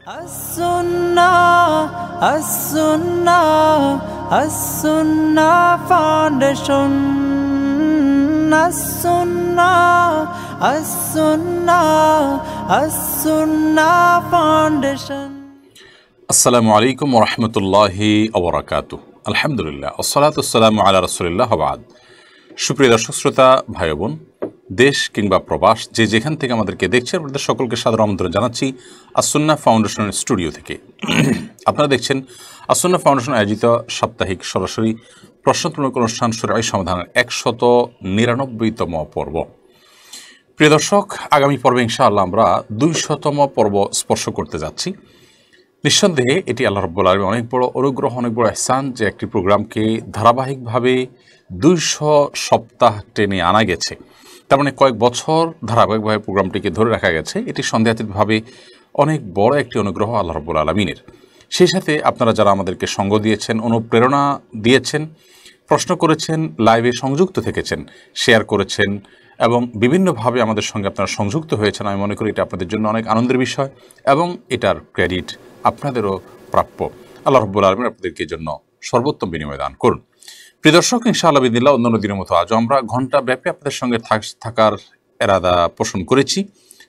As-Sunnah, As-Sunnah, As-Sunnah Foundation. As-Sunnah, As-Sunnah, As-Sunnah Foundation. আসসালামু আলাইকুম ওয়া রাহমাতুল্লাহি ওয়া বারাকাতুহু। আলহামদুলিল্লাহ ওয়াসসালাতু ওয়াসসালামু আলা রাসূলিল্লাহ ওয়া বা'দ। সুপ্রিয় দর্শক শ্রোতা ভাই বোন, দেশ কিংবা প্রবাস যে যেখান থেকে আমাদেরকে দেখছেন, আপনাদের সকলকে সাদর আমন্ত্রণ জানাচ্ছি আস-সুন্নাহ ফাউন্ডেশনের স্টুডিও থেকে। আপনারা দেখছেন আস-সুন্নাহ ফাউন্ডেশন আয়োজিত সাপ্তাহিক সরাসরি প্রশ্নোত্তরমূলক অনুষ্ঠান শরীআহ সমাধানের ১৯৯তম পর্ব। প্রিয় দর্শক, আগামী পর্বে ইনশাআল্লাহ আমরা ২০০তম পর্ব স্পর্শ করতে যাচ্ছি। নিঃসন্দেহে এটি আল্লাহ রাব্বুল আলামিন অনেক বড় অনুগ্রহ, অনেক বড় ইহসান যে একটি প্রোগ্রামকে ধারাবাহিকভাবে ২০০ সপ্তাহ টেনে আনা গেছে। তার মানে কয়েক বছর ধারাবাহিকভাবে প্রোগ্রামটিকে ধরে রাখা গেছে। এটি সন্দেহাতীতভাবে অনেক বড় একটি অনুগ্রহ আল্লাহ রাব্বুল আলামিনের। সেই সাথে আপনারা যারা আমাদেরকে সঙ্গ দিয়েছেন, অনুপ্রেরণা দিয়েছেন, প্রশ্ন করেছেন, লাইভে সংযুক্ত থেকেছেন, শেয়ার করেছেন এবং বিভিন্নভাবে আমাদের সঙ্গে আপনারা সংযুক্ত হয়েছেন, আমি মনে করি এটা আপনাদের জন্য অনেক আনন্দের বিষয় এবং এটার ক্রেডিট আপনাদেরও প্রাপ্য। আল্লাহ রাব্বুল আলামিন আপনাদেরকে এই জন্য সর্বোত্তম বিনিময় দান করুন। প্রিয় দর্শক, ইনশাআল্লাহ বিদিল্লাহ অন্যান্য দিনের মতো আজও আমরা ঘণ্টা ব্যাপী আপনাদের সঙ্গে থাকার এরাদা পোষণ করেছি।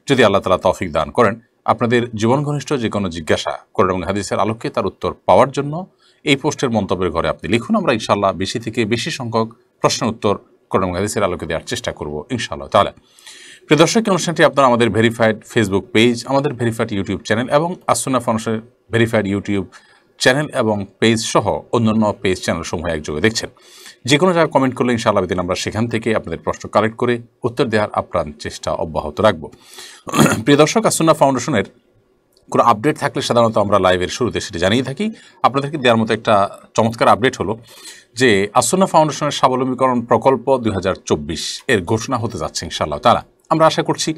যদি আল্লাহ তাআলা তৌফিক দান করেন, আপনাদের জীবন ঘনিষ্ঠ যে কোনো জিজ্ঞাসা কোরআন এবং হাদিসের আলোকে তার উত্তর পাওয়ার জন্য এই পোস্টের মন্তব্যের ঘরে আপনি লিখুন। আমরা ইনশাআল্লাহ বেশি থেকে বেশি সংখ্যক প্রশ্ন উত্তর কোরআন এবং হাদিসের আলোকে দেওয়ার চেষ্টা করব ইনশাআল্লাহ তাআলা। প্রিয় দর্শক, অনুষ্ঠানটি আপনারা আমাদের ভেরিফাইড ফেসবুক পেজ, আমাদের ভেরিফাইড ইউটিউব চ্যানেল এবং আস-সুন্নাহ ফাউন্ডেশনের ভেরিফাইড ইউটিউব চ্যানেল এবং পেজ সহ অন্যান্য পেজ চ্যানেল সমূহ একযোগে দেখছেন। যে কোনো জায়গায় কমেন্ট করলে ইনশাআল্লাহ দিন আমরা সেখান থেকে আপনাদের প্রশ্ন কালেক্ট করে উত্তর দেওয়ার আপ্রাণ চেষ্টা অব্যাহত রাখব। প্রিয় দর্শক, আস-সুন্নাহ ফাউন্ডেশনের কোনো আপডেট থাকলে সাধারণত আমরা লাইভের শুরুতে সেটি জানিয়ে থাকি। আপনাদেরকে দেওয়ার মতো একটা চমৎকার আপডেট হলো যে আস-সুন্নাহ ফাউন্ডেশনের স্বাবলম্বীকরণ প্রকল্প ২০২৪ এর ঘোষণা হতে যাচ্ছে ইনশাআল্লাহ তাআলা। আমরা আশা করছি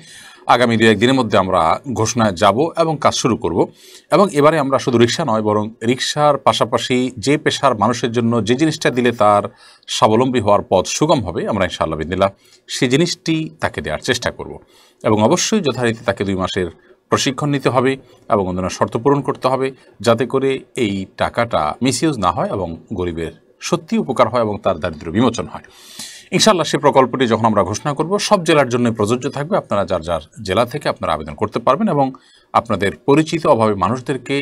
আগামী ২-১ দিনের মধ্যে আমরা ঘোষণায় যাব এবং কাজ শুরু করব। এবং এবারে আমরা শুধু রিক্সা নয়, বরং রিক্সার পাশাপাশি যে পেশার মানুষের জন্য যে জিনিসটা দিলে তার স্বাবলম্বী হওয়ার পথ সুগম হবে, আমরা ইনশাআল্লাহ বিদিল্লাহ সেই জিনিসটি তাকে দেওয়ার চেষ্টা করব। এবং অবশ্যই যথারীতি তাকে ২ মাসের প্রশিক্ষণ নিতে হবে এবং অন্যান্য শর্ত পূরণ করতে হবে, যাতে করে এই টাকাটা মিসইউজ না হয় এবং গরিবের সত্যি উপকার হয় এবং তার দারিদ্র্য বিমোচন হয়। ইনশাআল্লাহ সেই প্রকল্পটি যখন আমরা ঘোষণা করব, সব জেলার জন্য প্রযোজ্য থাকবে। আপনারা যার যার জেলা থেকে আপনারা আবেদন করতে পারবেন এবং আপনাদের পরিচিত অভাবী মানুষদেরকে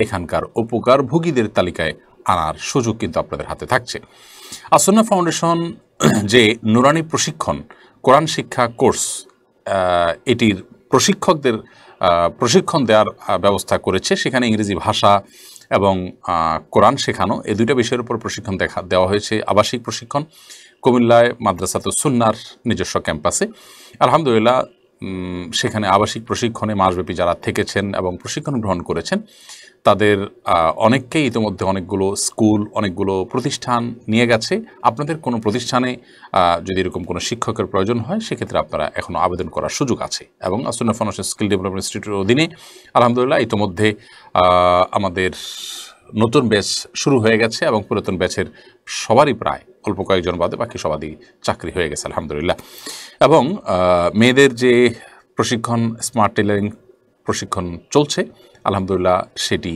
এখানকার উপকারভোগীদের তালিকায় আনার সুযোগ কিন্তু আপনাদের হাতে থাকছে। আস-সুন্নাহ ফাউন্ডেশন যে নুরানি প্রশিক্ষণ কোরআন শিক্ষা কোর্স, এটির প্রশিক্ষকদের প্রশিক্ষণ দেওয়ার ব্যবস্থা করেছে। সেখানে ইংরেজি ভাষা এবং কোরআন শেখানো, এই দুইটা বিষয়ের উপর প্রশিক্ষণ দেওয়া হয়েছে। আবাসিক প্রশিক্ষণ কুমিল্লায় মাদ্রাসাতুস সুন্নাহর নিজস্ব ক্যাম্পাসে। আলহামদুলিল্লাহ, সেখানে আবাসিক প্রশিক্ষণে মাসব্যাপী যারা থেকেছেন এবং প্রশিক্ষণ গ্রহণ করেছেন তাদের অনেককেই ইতিমধ্যে অনেকগুলো স্কুল, অনেকগুলো প্রতিষ্ঠান নিয়ে গেছে। আপনাদের কোনো প্রতিষ্ঠানে যদি এরকম কোনো শিক্ষকের প্রয়োজন হয়, সেক্ষেত্রে আপনারা এখনও আবেদন করার সুযোগ আছে। এবং আস-সুন্নাহ ফাউন্ডেশন স্কিল ডেভেলপমেন্ট ইনস্টিটিউটের অধীনে আলহামদুলিল্লাহ ইতিমধ্যে আমাদের নতুন ব্যাচ শুরু হয়ে গেছে এবং পুরাতন ব্যাচের সবারই প্রায় অল্প কয়েকজন বাদে বাকি সবারই চাকরি হয়ে গেছে আলহামদুলিল্লাহ। এবং মেয়েদের যে প্রশিক্ষণ, স্মার্ট টেলারিং প্রশিক্ষণ চলছে আলহামদুলিল্লাহ, সেটি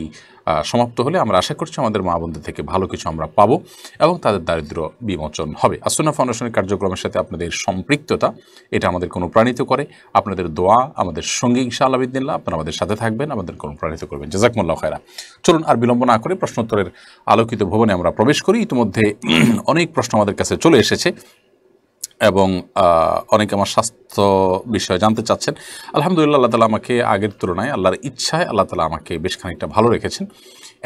সমাপ্ত হলে আমরা আশা করছি আমাদের মা বোনদের থেকে ভালো কিছু আমরা পাবো এবং তাদের দারিদ্র্য বিমোচন হবে। আস-সুন্নাহ ফাউন্ডেশনের কার্যক্রমের সাথে আপনাদের সম্পৃক্ততা, এটা আমাদের অনুপ্রাণিত করে। আপনাদের দোয়া আমাদের সঙ্গে ইনশাআল্লাহ বিদিল্লাহ, আপনারা আমাদের সাথে থাকবেন, আমাদের অনুপ্রাণিত করবেন। জাযাকুমুল্লাহু খায়রা। চলুন আর বিলম্ব না করে প্রশ্নোত্তরের আলোকিত ভবনে আমরা প্রবেশ করি। ইতিমধ্যে অনেক প্রশ্ন আমাদের কাছে চলে এসেছে এবং অনেকে আমার স্বাস্থ্য বিষয়ে জানতে চাচ্ছেন। আলহামদুলিল্লাহ, আল্লাহ তাআলা আমাকে আগের তুলনায়, আল্লাহর ইচ্ছায় আল্লাহ তাআলা আমাকে বেশ খানিকটা ভালো রেখেছেন।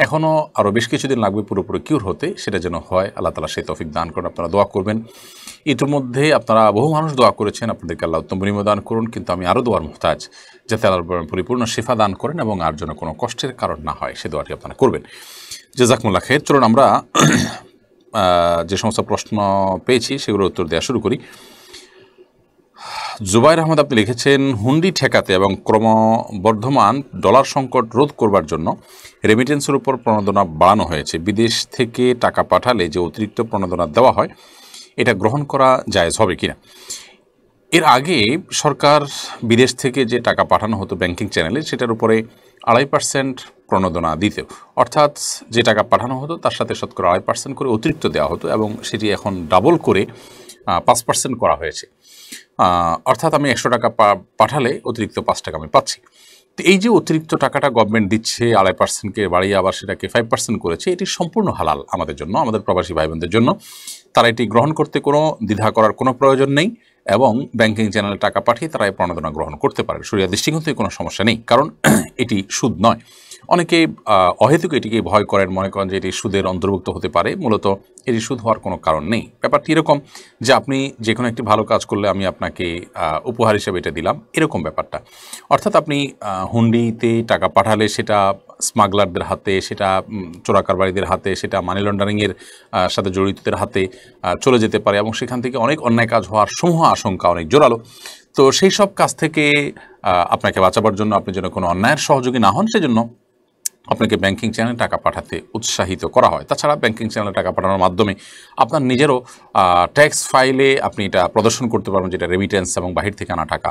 এখনও আরও বেশ কিছুদিন লাগবে পুরোপুরি কিউর হতে, সেটা যেন হয় আল্লাহ তাআলা সেই তৌফিক দান করেন। আপনারা দোয়া করবেন। ইতিমধ্যে আপনারা বহু মানুষ দোয়া করেছেন, আপনাদেরকে আল্লাহ উত্তম বিনিময় দান করুন। কিন্তু আমি আরও দোয়ার মুহতাজ, যাতে আল্লাহ পরিপূর্ণ শিফা দান করেন এবং আর যেন কোনো কষ্টের কারণ না হয়, সে দোয়াটি আপনারা করবেন। জাযাকুমুল্লাহ খায়র। চলুন আমরা যে সমস্ত প্রশ্ন পেয়েছি সেগুলোর উত্তর দেওয়া শুরু করি। জুবাইর আহমদ আপনি লিখেছেন, হুন্ডি ঠেকাতে এবং ক্রমবর্ধমান ডলার সংকট রোধ করবার জন্য রেমিটেন্সের উপর প্রণোদনা বাড়ানো হয়েছে। বিদেশ থেকে টাকা পাঠালে যে অতিরিক্ত প্রণোদনা দেওয়া হয়, এটা গ্রহণ করা জায়েজ হবে কিনা? এর আগে সরকার বিদেশ থেকে যে টাকা পাঠানো হতো ব্যাংকিং চ্যানেলে, সেটার উপরে 2.5% প্রণোদনা দিতে, অর্থাৎ যে টাকা পাঠানো হতো তার সাথে শতকরা 2.5% করে অতিরিক্ত দেওয়া হতো, এবং সেটি এখন ডাবল করে 5% করা হয়েছে। অর্থাৎ আমি 100 টাকা পাঠালে অতিরিক্ত 5 টাকা আমি পাচ্ছি। তো এই যে অতিরিক্ত টাকাটা গভর্নমেন্ট দিচ্ছে 2.5%কে বাড়িয়ে আবার সেটাকে 5% করেছে, এটি সম্পূর্ণ হালাল আমাদের জন্য, আমাদের প্রবাসী ভাই বোনদের জন্য। তারা এটি গ্রহণ করতে কোনো দ্বিধা করার কোনো প্রয়োজন নেই, এবং ব্যাংকিং চ্যানেলে টাকা পাঠিয়ে তারা এই প্রণোদনা গ্রহণ করতে পারে। শরিয়া দৃষ্টিকোণ থেকে কোনো সমস্যা নেই, কারণ এটি সুদ নয়। অনেকে অহেতুক এটিকে ভয় করেন, মনে করেন যে এটি সুদের অন্তর্ভুক্ত হতে পারে। মূলত এটি সুদ হওয়ার কোনো কারণ নেই। ব্যাপারটি এরকম যে আপনি যে কোনো একটি ভালো কাজ করলে আমি আপনাকে উপহার হিসেবে এটা দিলাম, এরকম ব্যাপারটা। অর্থাৎ আপনি হুন্ডিতে টাকা পাঠালে সেটা স্মাগলারদের হাতে, সেটা চোরাকারবারিদের হাতে, সেটা মানি লন্ডারিংয়ের সাথে জড়িতদের হাতে চলে যেতে পারে, এবং সেখান থেকে অনেক অন্যায় কাজ হওয়ার সমূহ আশঙ্কা অনেক জোরালো। তো সেই সব কাজ থেকে আপনাকে বাঁচাবার জন্য, আপনি যেন কোনো অন্যায়ের সহযোগী না হন, সেজন্য আপনাকে ব্যাংকিং চ্যানেলে টাকা পাঠাতে উৎসাহিত করা হয়। তাছাড়া ব্যাংকিং চ্যানেলে টাকা পাঠানোর মাধ্যমে আপনার নিজেরও ট্যাক্স ফাইলে আপনি এটা প্রদর্শন করতে পারবেন, যেটা রেমিটেন্স এবং বাহির থেকে আনা টাকা,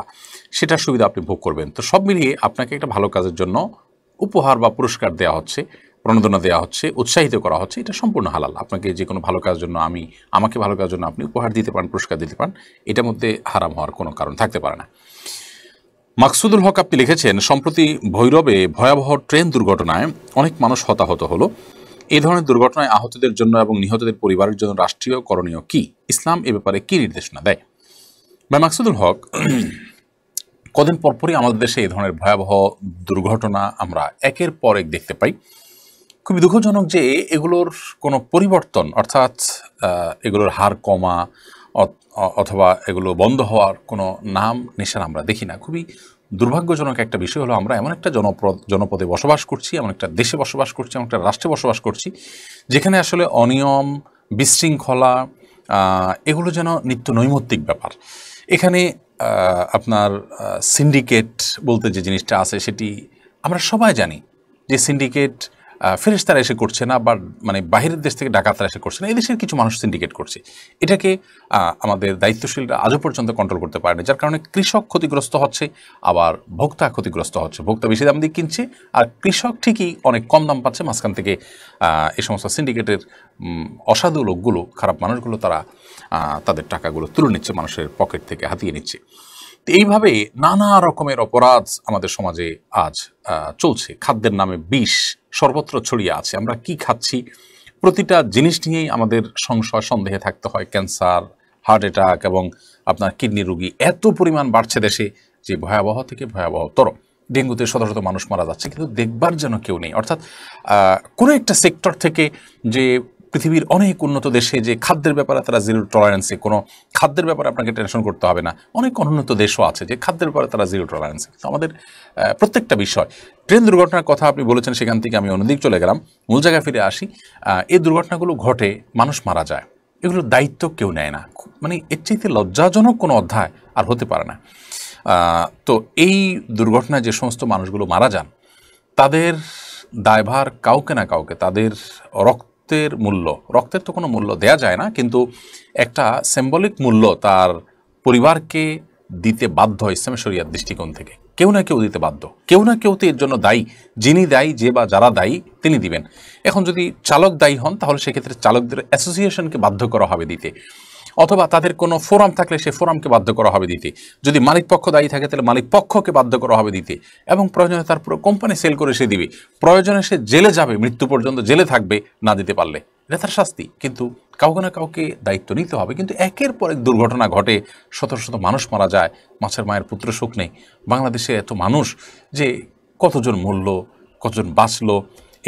সেটার সুবিধা আপনি ভোগ করবেন। তো সব মিলিয়ে আপনাকে একটা ভালো কাজের জন্য উপহার বা পুরস্কার দেওয়া হচ্ছে, প্রণোদনা দেওয়া হচ্ছে, উৎসাহিত করা হচ্ছে, এটা সম্পূর্ণ হালাল। আপনাকে যে কোনো ভালো কাজের জন্য আমাকে ভালো কাজের জন্য আপনি উপহার দিতে পারেন, পুরস্কার দিতে পারেন, এটার মধ্যে হারাম হওয়ার কোনো কারণ থাকতে পারে না। মাকসুদুল হক আপনি লিখেছেন, সম্প্রতি ভৈরবে ভয়াবহ ট্রেন দুর্ঘটনায় অনেক মানুষ হতাহত হলো। এই ধরনের দুর্ঘটনায় আহতদের জন্য এবং নিহতদের পরিবারের জন্য রাষ্ট্রীয় করণীয় কি? ইসলাম এ ব্যাপারে কি নির্দেশনা দেয়? ভাই মাকসুদুল হক, কদিন পরপরই আমাদের দেশে এই ধরনের ভয়াবহ দুর্ঘটনা আমরা একের পর এক দেখতে পাই। খুবই দুঃখজনক যে এগুলোর কোনো পরিবর্তন, অর্থাৎ এগুলোর হার কমা অথবা এগুলো বন্ধ হওয়ার কোনো নাম নিশান আমরা দেখি না। খুবই দুর্ভাগ্যজনক একটা বিষয় হলো, আমরা এমন একটা জনপদে বসবাস করছি, এমন একটা দেশে বসবাস করছি, এমন একটা রাষ্ট্রে বসবাস করছি, যেখানে আসলে অনিয়ম, বিশৃঙ্খলা এগুলো যেন নিত্য নৈমিত্তিক ব্যাপার। এখানে আপনার সিন্ডিকেট বলতে যে জিনিসটা আছে, সেটি আমরা সবাই জানি যে সিন্ডিকেট ফেরেশতারা এসে করছে না, বা মানে বাহিরের দেশ থেকে ডাকাতরা এসে করছে না, এই দেশের কিছু মানুষ সিন্ডিকেট করছে। এটাকে আমাদের দায়িত্বশীলরা আজও পর্যন্ত কন্ট্রোল করতে পারেনি, যার কারণে কৃষক ক্ষতিগ্রস্ত হচ্ছে, আবার ভোক্তা ক্ষতিগ্রস্ত হচ্ছে। ভোক্তা বেশি দাম দিয়ে কিনছে, আর কৃষক ঠিকই অনেক কম দাম পাচ্ছে। মাঝখান থেকে এই সমস্ত সিন্ডিকেটের অসাধু লোকগুলো, খারাপ মানুষগুলো, তারা তাদের টাকাগুলো তুলে নিচ্ছে, মানুষের পকেট থেকে হাতিয়ে নিচ্ছে। তো এইভাবে নানা রকমের অপরাধ আমাদের সমাজে আজ চলছে। খাদ্যের নামে বিষ সর্বত্র ছড়িয়ে আছে। আমরা কি খাচ্ছি প্রতিটা জিনিস নিয়েই আমাদের সংশয় সন্দেহে থাকতে হয়। ক্যান্সার, হার্ট অ্যাটাক এবং আপনার কিডনি রোগী এত পরিমাণ বাড়ছে দেশে যে ভয়াবহ থেকে ভয়াবহতর। ডেঙ্গুতে শত শত মানুষ মারা যাচ্ছে, কিন্তু দেখবার যেন কেউ নেই। অর্থাৎ কোনো একটা সেক্টর থেকে, যে পৃথিবীর অনেক উন্নত দেশে যে খাদ্যের ব্যাপারে তারা জিরো টলারেন্সে, কোনো খাদ্যের ব্যাপারে আপনাকে টেনশন করতে হবে না। অনেক অনুন্নত দেশও আছে যে খাদ্যের ব্যাপারে তারা জিরো টলারেন্সে। তো আমাদের প্রত্যেকটা বিষয়, ট্রেন দুর্ঘটনার কথা আপনি বলেছেন, সেখান থেকে আমি অন্যদিক চলে গেলাম, মূল জায়গায় ফিরে আসি। এই দুর্ঘটনাগুলো ঘটে, মানুষ মারা যায়, এগুলোর দায়িত্ব কেউ নেয় না। মানে এর চাইতে লজ্জাজনক কোনো অধ্যায় আর হতে পারে না। তো এই দুর্ঘটনায় যে সমস্ত মানুষগুলো মারা যান, তাদের দায়ভার কাউকে না কাউকে, তাদের রক্তের তো কোনো মূল্য দেয়া যায় না, কিন্তু একটা সিম্বলিক মূল্য তার পরিবারকে দিতে বাধ্য ইসলামের শরিয়াত দৃষ্টিকোণ থেকে। কেউ না কেউ দিতে বাধ্য, কেউ না কেউ তো এর জন্য দায়ী। যিনি দায়ী, যে বা যারা দায়ী, তিনি দিবেন। এখন যদি চালক দায়ী হন, তাহলে সেক্ষেত্রে চালকদের অ্যাসোসিয়েশনকে বাধ্য করা হবে দিতে, অথবা তাদের কোনো ফোরাম থাকলে সেই ফোরামকে বাধ্য করা হবে দিতে। যদি মালিক পক্ষ দায়ী থাকে, তাহলে মালিক পক্ষকে বাধ্য করা হবে দিতে, এবং প্রয়োজনে তার পুরো কোম্পানি সেল করে সে দিবে। প্রয়োজনে সে জেলে যাবে, মৃত্যু পর্যন্ত জেলে থাকবে না দিতে পারলে, এটা তার শাস্তি। কিন্তু কাউকে না কাউকে দায়িত্ব নিতে হবে। কিন্তু একের পর এক দুর্ঘটনা ঘটে, শত শত মানুষ মারা যায়, মাছের মায়ের পুত্র সুখ নেই। বাংলাদেশে এত মানুষ, যে কতজন মরল, কতজন বাঁচলো,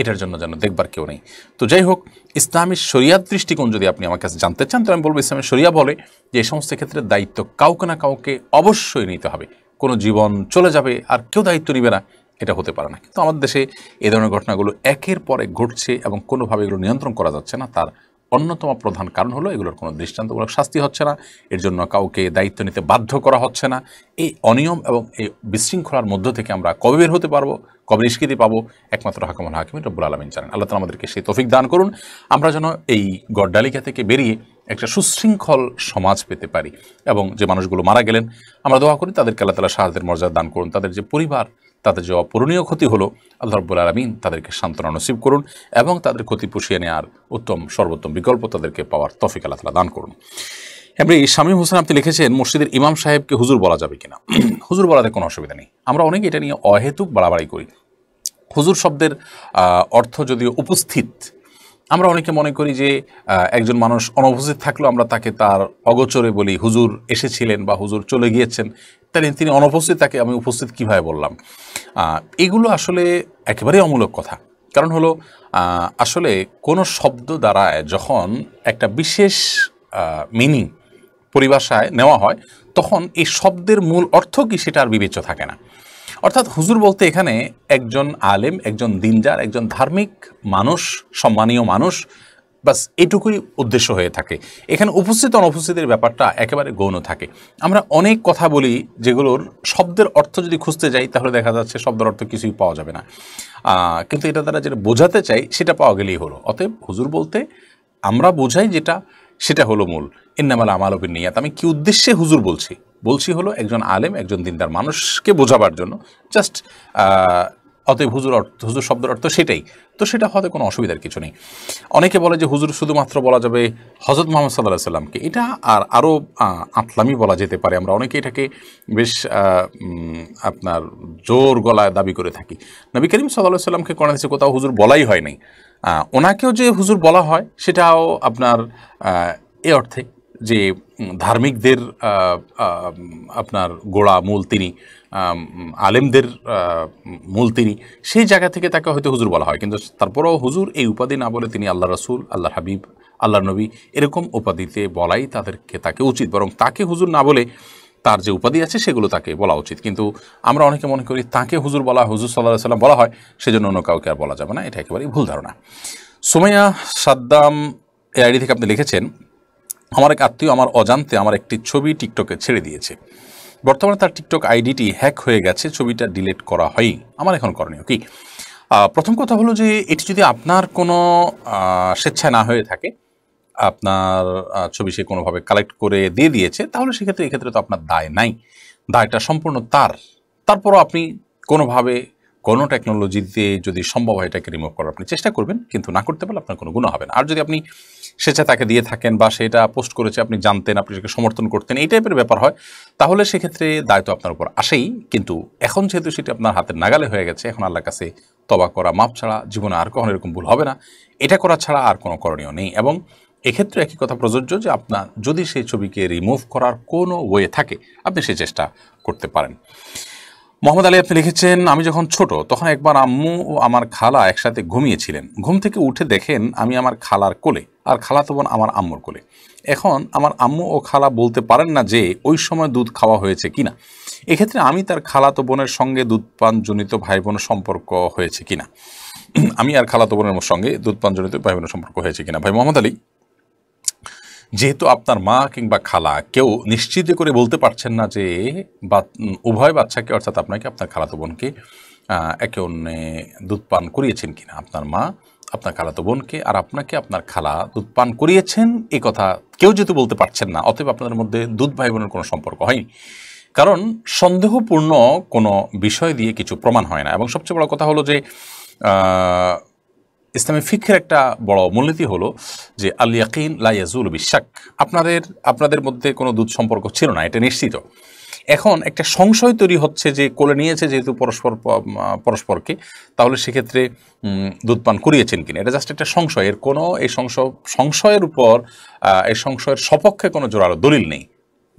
এটার জন্য যেন দেখবার কেউ নেই। তো যাই হোক, ইসলামী শরিয়াত দৃষ্টিকোণ যদি আপনি আমার কাছে জানতে চান, তো আমি বলবো ইসলামী শরিয়া বলে যে এই সমস্ত ক্ষেত্রে দায়িত্ব কাউকে না কাউকে অবশ্যই নিতে হবে। কোনো জীবন চলে যাবে আর কেউ দায়িত্ব নিবে না, এটা হতে পারে না। কিন্তু আমাদের দেশে এই ধরনের ঘটনাগুলো একের পর এক ঘটছে এবং কোনোভাবে এগুলো নিয়ন্ত্রণ করা যাচ্ছে না। তার অন্যতম প্রধান কারণ হলো এগুলোর কোনো দৃষ্টান্তমূলক শাস্তি হচ্ছে না, এর জন্য কাউকে দায়িত্ব নিতে বাধ্য করা হচ্ছে না। এই অনিয়ম এবং এই বিশৃঙ্খলার মধ্য থেকে আমরা কবে বের হতে পারবো, কবে নিষ্কৃতি পাবো, একমাত্র হাকামুল হাকিম রব্বুল আলামিন জানেন। আল্লাহ তাআলা আমাদেরকে সেই তৌফিক দান করুন, আমরা যেন এই গড্ডালিকা থেকে বেরিয়ে একটা সুশৃঙ্খল সমাজ পেতে পারি। এবং যে মানুষগুলো মারা গেলেন, আমরা দোয়া করি তাদেরকে আল্লাহ তাআলা শাহাদাতের মর্যাদা দান করুন। তাদের যে পরিবার, তাদের যে অপূরণীয় ক্ষতি হলো, আল্লাহ রাব্বুল আলামিন তাদেরকে সান্ত্বনা নসিব করুন এবং তাদের ক্ষতি পুষিয়ে নেওয়ার সর্বোত্তম বিকল্প তাদেরকে পাওয়ার তৌফিক আল্লাহ তাআলা দান করুন। এমনি শামীম হোসেন আপনি লিখেছেন, মসজিদের ইমাম সাহেবকে হুজুর বলা যাবে কিনা? হুজুর বলাতে কোনো অসুবিধা নেই। আমরা অনেকে এটা নিয়ে অহেতুক বাড়াবাড়ি করি। হুজুর শব্দের অর্থ যদিও উপস্থিত, আমরা অনেকে মনে করি যে একজন মানুষ অনুপস্থিত থাকলেও আমরা তাকে তার অগোচরে বলি হুজুর এসেছিলেন বা হুজুর চলে গিয়েছেন, তাহলে তিনি অনুপস্থিত, তাকে আমি উপস্থিত কিভাবে বললাম? এগুলো আসলে একেবারেই অমূলক কথা। কারণ হলো আসলে কোনো শব্দ দ্বারা যখন একটা বিশেষ মিনিং পরিভাষায় নেওয়া হয়, তখন এই শব্দের মূল অর্থ কি সেটা আর বিবেচ্য থাকে না। অর্থাৎ হুজুর বলতে এখানে একজন আলেম, একজন দিনদার, একজন ধার্মিক মানুষ, সম্মানীয় মানুষ, বাস এটুকুই উদ্দেশ্য হয়ে থাকে। এখানে উপস্থিত অনুপস্থিতির ব্যাপারটা একেবারে গৌণ থাকে। আমরা অনেক কথা বলি যেগুলোর শব্দের অর্থ যদি খুঁজতে যাই তাহলে দেখা যাচ্ছে শব্দের অর্থ কিছুই পাওয়া যাবে না, কিন্তু এটা দ্বারা যেটা বোঝাতে চাই সেটা পাওয়া গেলেই হলো। অতএব হুজুর বলতে আমরা বোঝাই যেটা, সেটা হলো মূল। ইন্নামাল আমালু বিন্নিয়াত। আমি কি উদ্দেশ্যে হুজুর বলছি হলো একজন আলেম, একজন দিনদার মানুষকে বোঝাবার জন্য, জাস্ট। অতএব হুজুর শব্দের অর্থ সেটাই, তো সেটা হতে কোনো অসুবিধার কিছু নেই। অনেকে বলে যে হুজুর শুধুমাত্র বলা যাবে হযরত মুহাম্মদ সাল্লাল্লাহু আলাইহি সাল্লামকে, এটা আরও আতলামি বলা যেতে পারে। আমরা অনেকে এটাকে বেশ আপনার জোর গলায় দাবি করে থাকি। নবী করিম সাল্লাল্লাহু আলাইহি সাল্লামকে কোরআন হাদিসে কোথাও হুজুর বলাই হয় নাই। ওনাকেও যে হুজুর বলা হয় সেটাও আপনার এ অর্থে যে ধার্মিকদের আপনার গোড়া মূল তিনি, আলেমদের মূল তিনি, সেই জায়গা থেকে তাকে হয়তো হুজুর বলা হয়। কিন্তু তারপরেও হুজুর এই উপাধি না বলে তিনি আল্লাহ রসুল, আল্লাহর হাবিব, আল্লাহর নবী এরকম উপাধিতে বলাই তাকে উচিত। বরং তাকে হুজুর না বলে তার যে উপাধি আছে সেগুলো তাকে বলা উচিত। কিন্তু আমরা অনেকে মনে করি তাকে হুজুর হুজুর সাল্লাল্লাহু আলাইহি সাল্লাম বলা হয়, সেজন্য অন্য কাউকে আর বলা যাবে না। এটা একেবারেই ভুল ধারণা। সুমাইয়া সাদ্দাম এই আইডি থেকে আপনি লিখেছেন, আমার এক আত্মীয় আমার অজান্তে আমার একটি ছবি টিকটকে ছেড়ে দিয়েছে। বর্তমানে তার টিকটক আইডিটি হ্যাক হয়ে গেছে, ছবিটা ডিলিট করা হয়নি। আমার এখন করণীয় কি? প্রথম কথা হলো যে এটি যদি আপনার কোনো স্বেচ্ছায় না হয়ে থাকে, আপনার ছবি সে কোনোভাবে কালেক্ট করে দিয়ে দিয়েছে, তাহলে এক্ষেত্রে তো আপনার দায় নাই, দায়টা সম্পূর্ণ তারপরও আপনি কোনোভাবে কোনো টেকনোলজিতে যদি সম্ভব হয় এটাকে রিমুভ করার আপনি চেষ্টা করবেন, কিন্তু না করতে পারলে আপনার কোনো গুনাহ হবে না। আর যদি আপনি স্বেচ্ছা তাকে দিয়ে থাকেন বা সেটা পোস্ট করেছে, আপনি জানতেন, আপনি সেটাকে সমর্থন করতেন, এই টাইপের ব্যাপার হয়, তাহলে সেক্ষেত্রে দায়িত্ব আপনার উপর আসেই। কিন্তু এখন যেহেতু সেটি আপনার হাতের নাগালে হয়ে গেছে, এখন আল্লাহর কাছে তওবা করা, মাপ ছাড়া জীবনে আর কখনো এরকম ভুল হবে না। এটা করা ছাড়া আর কোনো করণীয় নেই। এবং এক্ষেত্রে একই কথা প্রযোজ্য যে আপনার যদি সেই ছবিকে রিমুভ করার কোনো ওয়ে থাকে, আপনি সেই চেষ্টা করতে পারেন। মোহাম্মদ আলী আপনি লিখেছেন, আমি যখন ছোট তখন একবার আম্মু ও আমার খালা একসাথে ঘুমিয়েছিলেন। ঘুম থেকে উঠে দেখেন আমি আমার খালার কোলে আর খালাতো বোন আমার আম্মুর কোলে। এখন আমার আম্মু ও খালা বলতে পারেন না যে ওই সময় দুধ খাওয়া হয়েছে কিনা। এক্ষেত্রে আমি তার খালাতো বোনের সঙ্গে দুধপানজনিত ভাই বোনের সম্পর্ক হয়েছে কিনা, আমি আর খালাতো বোনের সঙ্গে দুধপানজনিত ভাই বোনের সম্পর্ক হয়েছে কিনা। ভাই মোহাম্মদ আলী, যেহেতু আপনার মা কিংবা খালা কেউ নিশ্চিত করে বলতে পারছেন না যে উভয় বাচ্চাকে, অর্থাৎ আপনাকে, আপনার খালাতো বোনকে একে অন্যে দুধ পান করিয়েছেন কিনা, আপনার মা আপনার খালাতো বোনকে আর আপনাকে আপনার খালা দুধ পান করিয়েছেন, এই কথা কেউ যেহেতু বলতে পারছেন না, অতএব আপনাদের মধ্যে দুধ ভাই বোনের কোনো সম্পর্ক হয়নি। কারণ সন্দেহপূর্ণ কোনো বিষয় দিয়ে কিছু প্রমাণ হয় না। এবং সবচেয়ে বড় কথা হলো যে ইসলামী ফিকহের একটা বড় মূলনীতি হলো যে আল ইয়াকিন লা ইয়াজুলু বিশাক। আপনাদের মধ্যে কোনো দুধ সম্পর্ক ছিল না, এটা নিশ্চিত। এখন একটা সংশয় তৈরি হচ্ছে যে কোলে নিয়েছে যেহেতু পরস্পরকে, তাহলে সেক্ষেত্রে দুধ পান করিয়েছেন কিনা, এটা জাস্ট একটা সংশয়। এর কোনো এই সংশয়ের উপর এই সংশয়ের সপক্ষে কোনো জোরালো দলিল নেই।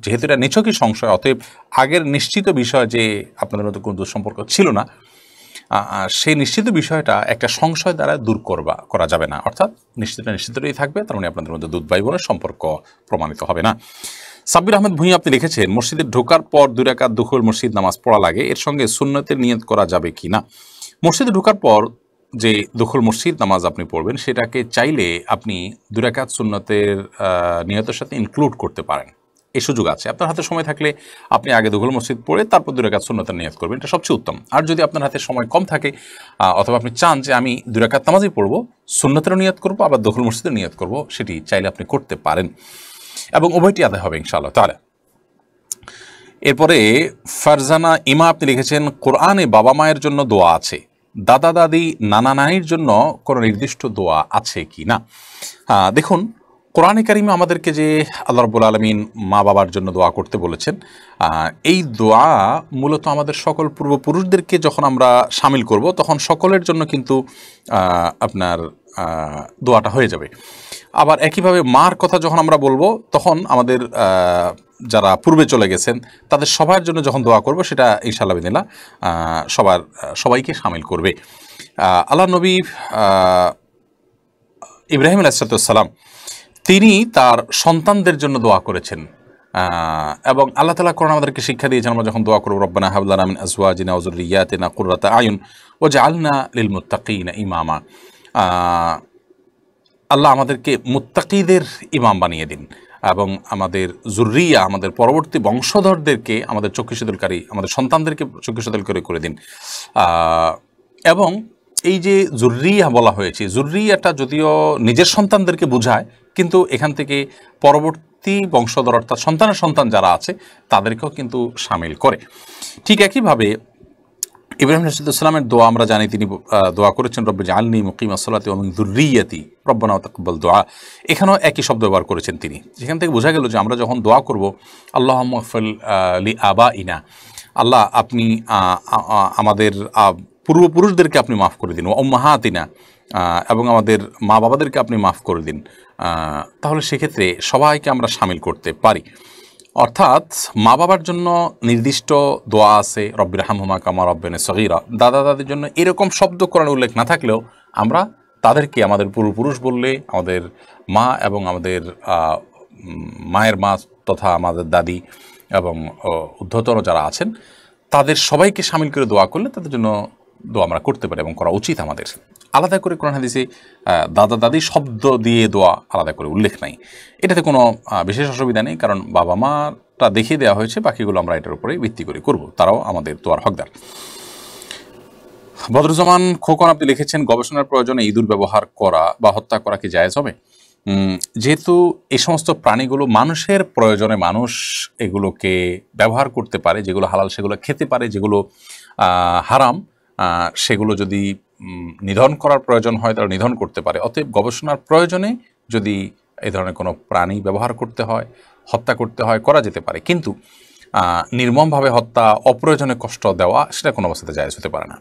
যেহেতু এটা নিছকই সংশয়, অতএব আগের নিশ্চিত বিষয় যে আপনাদের মধ্যে কোনো দুধ সম্পর্ক ছিল না, সেই নিশ্চিত বিষয়টা একটা সংশয় দ্বারা দূর করা যাবে না। অর্থাৎ নিশ্চিতই থাকবে, তার মানে আপনাদের মধ্যে দুধ ভাই বোনের সম্পর্ক প্রমাণিত হবে না। সাব্বির আহমেদ ভূঁইয়া আপনি লিখেছেন, মসজিদে ঢোকার পর 2 রাকাত দুখুল মসজিদ নামাজ পড়া লাগে, এর সঙ্গে সুন্নতের নিয়ত করা যাবে কি না? মসজিদে ঢোকার পর যে দুখুল মসজিদ নামাজ আপনি পড়বেন, সেটাকে চাইলে আপনি 2 রাকাত সুন্নতের নিয়তের সাথে ইনক্লুড করতে পারেন, এই সুযোগ আছে। আপনার হাতে সময় থাকলে আপনি আগে দুখুল মসজিদ পড়ে তারপর 2 রাকাত সুন্নতের নিয়ত করবেন, এটা সবচেয়ে উত্তম। আর যদি আপনার হাতে সময় কম থাকে অথবা আপনি চান যে আমি 2 রাকাত নামাজই পড়বো, সুন্নতেরও নিয়ত করবো, আবার দুখুল মসজিদের নিয়ত করবো, সেটি চাইলে আপনি করতে পারেন এবং উভয়টি আদায় হবে ইনশাআল্লাহ তাআলা। এরপরে ফারজানা ইমা আপনি লিখেছেন, কোরআনে বাবা মায়ের জন্য দোয়া আছে, দাদা দাদি নানা নানির জন্য কোনো নির্দিষ্ট দোয়া আছে কি না? দেখুন, কোরআনে কারিমে আমাদেরকে যে আল্লাহ রাব্বুল আলামিন মা বাবার জন্য দোয়া করতে বলেছেন, এই দোয়া মূলত আমাদের সকল পূর্বপুরুষদেরকে যখন আমরা শামিল করব তখন সকলের জন্য কিন্তু আপনার দোয়াটা হয়ে যাবে। আবার একইভাবে মার কথা যখন আমরা বলবো তখন আমাদের যারা পূর্বে চলে গেছেন তাদের সবার জন্য যখন দোয়া করব সেটা ইনশাআল্লাহ বিদিনিল্লাহ সবাইকে শামিল করবে। আল্লাহ নবী ইব্রাহিম আলাইহিস সালাম তিনি তার সন্তানদের জন্য দোয়া করেছেন, এবং আল্লাহ তাআলা কোরআন আমাদেরকে শিক্ষা দিয়েছেন আমরা যখন দোয়া করব, রব্বানা হাব লানা মিন আজওয়াজিনা ওয়া যুররিয়াতিনা কুররাতা আয়ুন ওয়াজআলনা লিল মুত্তাকিনা ইমামা। আল্লাহ আমাদেরকে মুত্তাকিদের ইমাম বানিয়ে দিন এবং আমাদের যুররিয়া, আমাদের পরবর্তী বংশধরদেরকে, আমাদের চক্ষুশীতলকারী, আমাদের সন্তানদেরকে চক্ষুশীতলকারী করে দিন। এবং এই যে যুররিয়া বলা হয়েছে, যুররিয়াটা যদিও নিজের সন্তানদেরকে বোঝায়, কিন্তু এখান থেকে পরবর্তী বংশধর অর্থাৎ সন্তানের সন্তান যারা আছে তাদেরকেও কিন্তু শামিল করে। ঠিক একইভাবে ইব্রাহিম আলাইহিসসালামের দোয়া আমরা জানি, তিনি দোয়া করেছেন রব্বি জাআলনি মুকিমাস সালাতি ওয়া মিন যুররিয়াতি রব্বানা ওয়া তাকাব্বাল দুআ। এখানেও একই শব্দ ব্যবহার করেছেন তিনি। যেখান থেকে বোঝা গেল যে আমরা যখন দোয়া করব আল্লাহুম্মা ইগফির লি আবাইনা, আল্লাহ আপনি আমাদের পূর্বপুরুষদেরকে আপনি মাফ করে দিন, ওয়া উম্মাহাতিনা, এবং আমাদের মা বাবাদেরকে আপনি মাফ করে দিন, তাহলে সেক্ষেত্রে সবাইকে আমরা শামিল করতে পারি। অর্থাৎ মা বাবার জন্য নির্দিষ্ট দোয়া আছে, রব্বির হামহুমা কামা রাব্বায়ানি সগীরা। দাদা দাদির জন্য এরকম শব্দ কোরআনে উল্লেখ না থাকলেও আমরা তাদেরকে আমাদের পূর্বপুরুষ বললে, আমাদের মা এবং আমাদের মায়ের মা তথা আমাদের দাদি এবং ঊর্ধ্বতন যারা আছেন তাদের সবাইকে শামিল করে দোয়া করলে তাদের জন্য দোয়া আমরা করতে পারি এবং করা উচিত আমাদের। আলাদা করে কোরআন হাদিসে দাদা দাদি শব্দ দিয়ে দোয়া আলাদা করে উল্লেখ নাই। এটাতে কোনো বিশেষ অসুবিধা নেই, কারণ বাবা মাটা দেখিয়ে দেওয়া হয়েছে, বাকিগুলো আমরা এটার উপরে ভিত্তি করে করব, তারাও আমাদের দোয়ার হকদার। বদরুজ্জামান খোকন আপনি লিখেছেন, গবেষণার প্রয়োজনে ইঁদুর ব্যবহার করা বা হত্যা করা কি জায়েজ হবে? যেহেতু এই সমস্ত প্রাণীগুলো মানুষের প্রয়োজনে মানুষ এগুলোকে ব্যবহার করতে পারে, যেগুলো হালাল সেগুলো খেতে পারে, যেগুলো হারাম সেগুলো যদি নিধন করার প্রয়োজন হয় তারা নিধন করতে পারে। অতএব গবেষণার প্রয়োজনে যদি এই ধরনের কোনো প্রাণী ব্যবহার করতে হয়, হত্যা করতে হয়, করা যেতে পারে, কিন্তু নির্মমভাবে হত্যা, অপ্রয়োজনে কষ্ট দেওয়া সেটা কোনো অবস্থাতে জায়েজ হতে পারে না।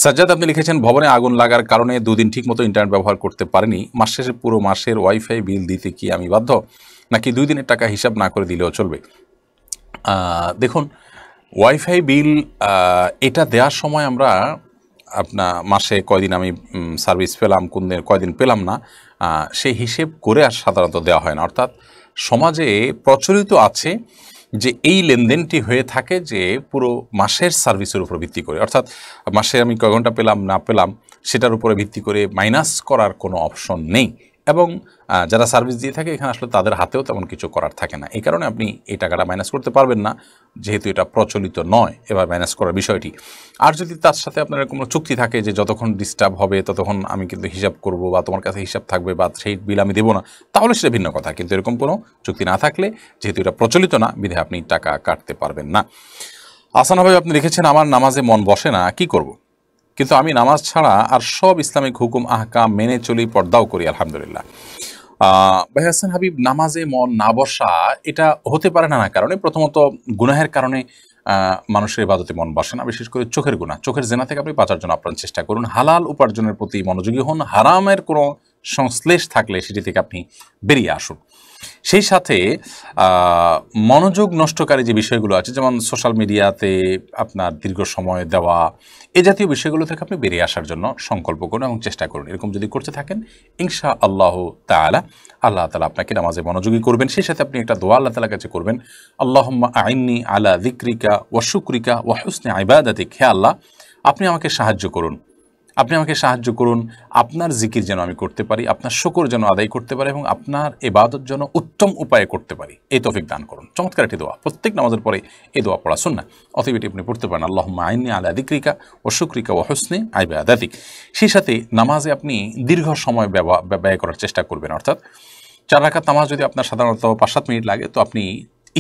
সাজ্জাদ আপনি লিখেছেন, ভবনে আগুন লাগার কারণে 2 দিন ঠিক মতো ইন্টারনেট ব্যবহার করতে পারিনি, মাস শেষে পুরো মাসের ওয়াইফাই বিল দিতে কি আমি বাধ্য, নাকি 2 দিনের টাকা হিসাব না করে দিলেও চলবে? দেখুন, ওয়াইফাই বিল এটা দেওয়ার সময় আমরা আপনার মাসে কয়দিন আমি সার্ভিস পেলাম, কোন দিন কয়দিন পেলাম না, সেই হিসেব করে আর সাধারণত দেওয়া হয় না। অর্থাৎ সমাজে প্রচলিত আছে যে এই লেনদেনটি হয়ে থাকে যে পুরো মাসের সার্ভিসের উপর ভিত্তি করে, অর্থাৎ মাসে আমি কয় ঘন্টা পেলাম না পেলাম সেটার উপরে ভিত্তি করে মাইনাস করার কোনো অপশন নেই। এবং যারা সার্ভিস দিয়ে থাকে এখানে আসলে তাদের হাতেও তেমন কিছু করার থাকে না, এই কারণে আপনি এই টাকাটা মাইনাস করতে পারবেন না, যেহেতু এটা প্রচলিত নয় এবার মাইনাস করার বিষয়টি। আর যদি তার সাথে আপনার কোনো চুক্তি থাকে যে যতক্ষণ ডিস্টার্ব হবে ততক্ষণ আমি কিন্তু হিসাব করব বা তোমার কাছে হিসাব থাকবে বা সেই বিল আমি দেবো না, তাহলে সেটা ভিন্ন কথা। কিন্তু এরকম কোনো চুক্তি না থাকলে, যেহেতু এটা প্রচলিত না, বিধায় আপনি টাকা কাটতে পারবেন না। আসান ভাই আপনি লিখেছেন, আমার নামাজে মন বসে না, কি করব? কিন্তু আমি নামাজ ছাড়া আর সব ইসলামিক হুকুম আহকাম মেনে চলি, পর্দাও করি আলহামদুলিল্লাহ। ভাই হাসান হাবিব, নামাজে মন না বসা এটা হতে পারে নানা কারণে। প্রথমত গুনাহের কারণে মানুষের ইবাদতে মন বসে না, বিশেষ করে চোখের গুনাহ। চোখের জেনা থেকে আপনি বাঁচার জন্য আপ্রাণ চেষ্টা করুন, হালাল উপার্জনের প্রতি মনোযোগী হন, হারামের কোনো সংশ্লেষ থাকলে সেটি থেকে আপনি বেরিয়ে আসুন। সেই সাথে মনোযোগ নষ্টকারী যে বিষয়গুলো আছে, যেমন সোশ্যাল মিডিয়াতে আপনার দীর্ঘ সময় দেওয়া, এ জাতীয় বিষয়গুলো থেকে আপনি বেরিয়ে আসার জন্য সংকল্প করুন এবং চেষ্টা করুন। এরকম যদি করতে থাকেন ইনশা আল্লাহ তাআলা, আল্লাহ তাআলা আপনাকে নামাজে মনোযোগী করবেন। সেই সাথে আপনি একটা দোয়া আল্লাহ তাআলার কাছে করবেন, আল্লাহুম্মা আইন্নি আলা যিকরিকা ওয়া শুকরিকা ওয়া হুসনি ইবাদাতিক। হে আল্লাহ, আপনি আমাকে সাহায্য করুন, আপনি আমাকে সাহায্য করুন, আপনার জিকির যেন আমি করতে পারি, আপনার শুকর যেন আদায় করতে পারি এবং আপনার ইবাদত যেন উত্তম উপায়ে করতে পারি, এই তৌফিক দান করুন। চমৎকার একটি দোয়া, প্রত্যেক নামাজের পরে এই দোয়া পড়া সুন্নাহ, অতএব এটি আপনি পড়তে পারেন, আল্লাহুম্মা আইন্নি আলা যিকরিকা ওয়া শুকরিকা ওয়া হুসনি ইবাদাতিক। সেই সাথে নামাজে আপনি দীর্ঘ সময় ব্যয় করার চেষ্টা করবেন, অর্থাৎ 4 রাকাত নামাজ যদি আপনার সাধারণত 5-7 মিনিট লাগে, তো আপনি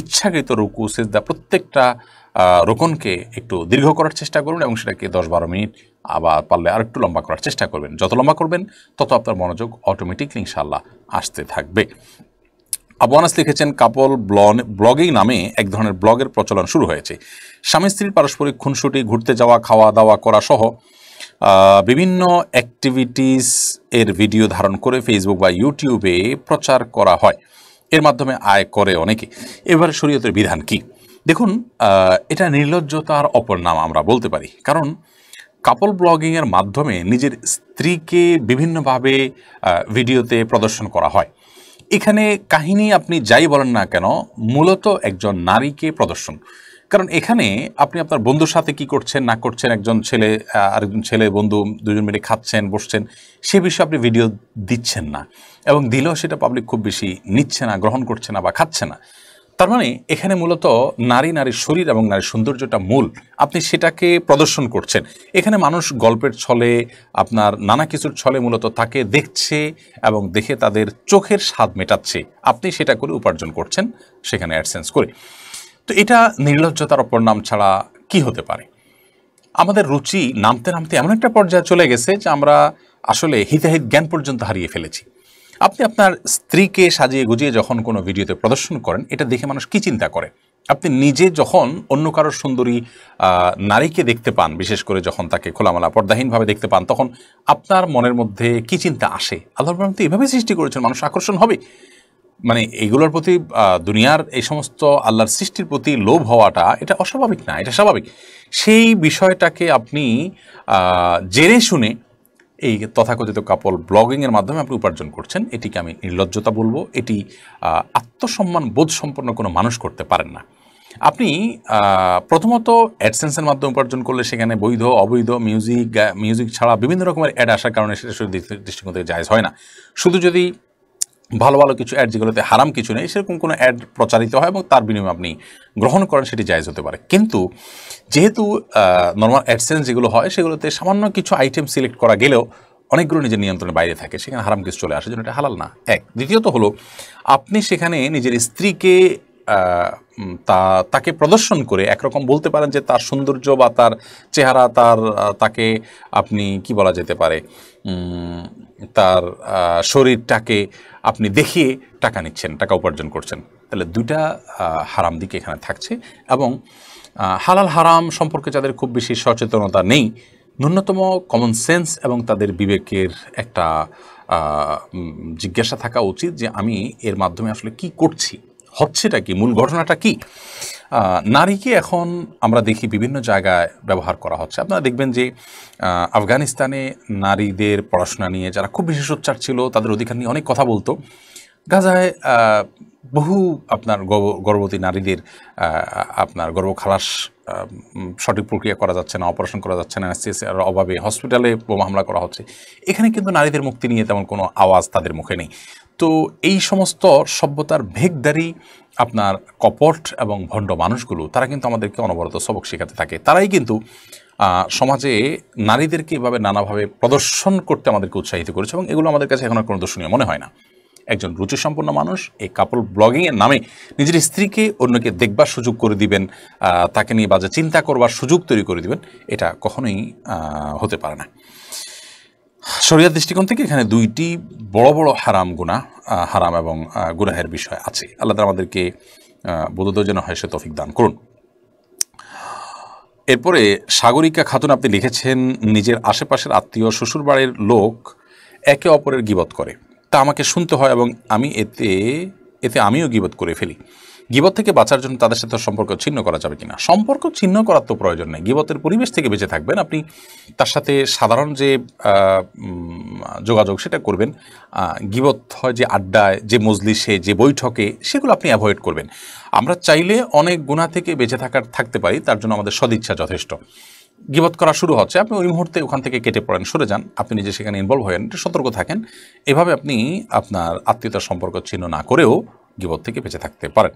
ইচ্ছাকৃত রুকু সিজদা প্রত্যেকটা রোকনকে একটু দীর্ঘ করার চেষ্টা করবেন এবং সেটাকে 10-12 মিনিট আবার পারলে আর একটু লম্বা করার চেষ্টা করবেন। যত লম্বা করবেন তত আপনার মনোযোগ অটোমেটিকলি ইনশাআল্লাহ আসতে থাকবে। আবু আনাস লিখেছেন, কাপল ব্লগিং নামে এক ধরনের ব্লগের প্রচলন শুরু হয়েছে। স্বামী স্ত্রীর পারস্পরিক খুনসুটি, ঘুরতে যাওয়া, খাওয়া দাওয়া করা সহ বিভিন্ন অ্যাক্টিভিটিস এর ভিডিও ধারণ করে ফেসবুক বা ইউটিউবে প্রচার করা হয়। এর মাধ্যমে আয় করে অনেকে। এবারে শরীয়তের বিধান কি? দেখুন, এটা নির্লজ্জতার অপর নাম আমরা বলতে পারি। কারণ কাপল ব্লগিংয়ের মাধ্যমে নিজের স্ত্রীকে বিভিন্নভাবে ভিডিওতে প্রদর্শন করা হয়। এখানে কাহিনী আপনি যাই বলেন না কেন, মূলত একজন নারীকে প্রদর্শন। কারণ এখানে আপনি আপনার বন্ধুর সাথে কি করছেন না করছেন, একজন ছেলে আরেকজন ছেলে বন্ধু দুজন মিলে খাচ্ছেন বসছেন, সে বিষয়ে আপনি ভিডিও দিচ্ছেন না, এবং দিলেও সেটা পাবলিক খুব বেশি নিচ্ছে না, গ্রহণ করছে না বা খাচ্ছে না। তার মানে এখানে মূলত নারীর শরীর এবং নারীর সৌন্দর্যটা মূল, আপনি সেটাকে প্রদর্শন করছেন। এখানে মানুষ গল্পের ছলে, আপনার নানা কিছুর ছলে মূলত তাকে দেখছে এবং দেখে তাদের চোখের স্বাদ মেটাচ্ছে। আপনি সেটা করে উপার্জন করছেন সেখানে অ্যাডসেন্স করে। তো এটা নির্লজ্জতার অপর নাম ছাড়া কি হতে পারে? আমাদের রুচি নামতে নামতে এমন একটা পর্যায়ে চলে গেছে যে আমরা আসলে হিতাহিত জ্ঞান পর্যন্ত হারিয়ে ফেলেছি। আপনি আপনার স্ত্রীকে সাজিয়ে গুজিয়ে যখন কোনো ভিডিওতে প্রদর্শন করেন, এটা দেখে মানুষ কি চিন্তা করে? আপনি নিজে যখন অন্য কারোর সুন্দরী নারীকে দেখতে পান, বিশেষ করে যখন তাকে খোলামেলা পর্দাহীনভাবে দেখতে পান, তখন আপনার মনের মধ্যে কি চিন্তা আসে? আল্লাহর রহমতে এভাবে সৃষ্টি করেছেন, মানুষ আকর্ষণ হবে। মানে এইগুলোর প্রতি, দুনিয়ার এই সমস্ত আল্লাহর সৃষ্টির প্রতি লোভ হওয়াটা এটা অস্বাভাবিক না, এটা স্বাভাবিক। সেই বিষয়টাকে আপনি জেনে শুনে এই তথাকথিত কাপল ব্লগিংয়ের মাধ্যমে আপনি উপার্জন করছেন, এটিকে আমি নির্লজ্জতা বলবো। এটি আত্মসম্মান বোধ সম্পন্ন কোনো মানুষ করতে পারেন না। আপনি প্রথমত অ্যাডসেন্সের মাধ্যমে উপার্জন করলে সেখানে বৈধ অবৈধ মিউজিক ছাড়া বিভিন্ন রকমের অ্যাড আসার কারণে সেটা দৃষ্টিকোণ থেকে জায়েজ হয় না। শুধু যদি ভালো ভালো কিছু অ্যাড যেগুলোতে হারাম কিছু নেই সেরকম কোনো অ্যাড প্রচারিত হয় এবং তার বিনিময়ে আপনি গ্রহণ করেন, সেটি জায়েজ হতে পারে। কিন্তু যেহেতু নর্মাল অ্যাডসেন্স যেগুলো হয় সেগুলোতে সামান্য কিছু আইটেম সিলেক্ট করা গেলেও অনেকগুলো নিজের নিয়ন্ত্রণের বাইরে থাকে, সেখানে হারাম কিছু চলে আসে, যেন এটা হালাল না। এক। দ্বিতীয়ত হলো, আপনি সেখানে নিজের স্ত্রীকে তাকে প্রদর্শন করে একরকম বলতে পারেন যে তার সৌন্দর্য বা তার চেহারা, তাকে আপনি কি বলা যেতে পারে, তার শরীরটাকে আপনি দেখিয়ে টাকা নিচ্ছেন, টাকা উপার্জন করছেন। তাহলে দুইটা হারাম দিকে এখানে থাকছে। এবং হালাল হারাম সম্পর্কে যাদের খুব বেশি সচেতনতা নেই, ন্যূনতম কমন সেন্স এবং তাদের বিবেকের একটা জিজ্ঞাসা থাকা উচিত যে আমি এর মাধ্যমে আসলে কি করছি, হচ্ছেটা কি, মূল ঘটনাটা কি। নারীকে এখন আমরা দেখি বিভিন্ন জায়গায় ব্যবহার করা হচ্ছে। আপনারা দেখবেন যে আফগানিস্তানে নারীদের পড়াশোনা নিয়ে যারা খুব বেশি সোচ্চার ছিল, তাদের অধিকার নিয়ে অনেক কথা বলতো। গাজায় বহু আপনার গর্ভবতী নারীদের আপনার গর্ভখালাস সঠিক প্রক্রিয়া করা যাচ্ছে না, অপারেশন করা যাচ্ছে না, অ্যানেস্থেসিয়ার অভাবে হসপিটালে বোমা হামলা করা হচ্ছে। এখানে কিন্তু নারীদের মুক্তি নিয়ে তেমন কোনো আওয়াজ তাদের মুখে নেই। তো এই সমস্ত সভ্যতার ভেগদারি আপনার কপট এবং ভণ্ড মানুষগুলো, তারা কিন্তু আমাদেরকে অনবরত সবক শেখাতে থাকে। তারাই কিন্তু সমাজে নারীদেরকে এভাবে নানাভাবে প্রদর্শন করতে আমাদেরকে উৎসাহিত করেছে, এবং এগুলো আমাদের কাছে এখন আর কোনো দর্শনীয় মনে হয় না। একজন রুচিসম্পন্ন মানুষ এই কাপল ব্লগিংয়ের নামে নিজের স্ত্রীকে অন্যকে দেখবার সুযোগ করে দিবেন, তাকে নিয়ে বাজে চিন্তা করবার সুযোগ তৈরি করে দিবেন, এটা কখনোই হতে পারে না। শরিয়াত দৃষ্টিকোণ থেকে এখানে দুইটি বড় বড় হারাম এবং গুনাহের বিষয় আছে। আল্লাহ তাআলা আমাদেরকে বোধোদয় যেন হয় সে তৌফিক দান করুন। এরপরে সাগরিকা খাতুন আপনি লিখেছেন, নিজের আশেপাশের আত্মীয় শ্বশুরবাড়ির লোক একে অপরের গীবত করে, তা আমাকে শুনতে হয় এবং আমি এতে আমিও গীবত করে ফেলি। গীবত থেকে বাঁচার জন্য তাদের সাথে সম্পর্ক ছিন্ন করা যাবে কিনা? সম্পর্ক ছিন্ন করার তো প্রয়োজন নেই, গীবতের পরিবেশ থেকে বেঁচে থাকবেন। আপনি তার সাথে সাধারণ যে যোগাযোগ সেটা করবেন। গীবত হয় যে আড্ডায়, যে মজলিসে, যে বৈঠকে, সেগুলো আপনি অ্যাভয়েড করবেন। আমরা চাইলে অনেক গুনাহ থেকে বেঁচে থাকতে পারি, তার জন্য আমাদের সদিচ্ছা যথেষ্ট। গীবত করা শুরু হচ্ছে, আপনি ওই মুহূর্তে ওখান থেকে কেটে পড়েন, সরে যান, আপনি নিজে সেখানে ইনভলভ হয়েন, সতর্ক থাকেন। এভাবে আপনি আপনার আত্মীয়তার সম্পর্ক ছিন্ন না করেও গীবত থেকে বেঁচে থাকতে পারেন।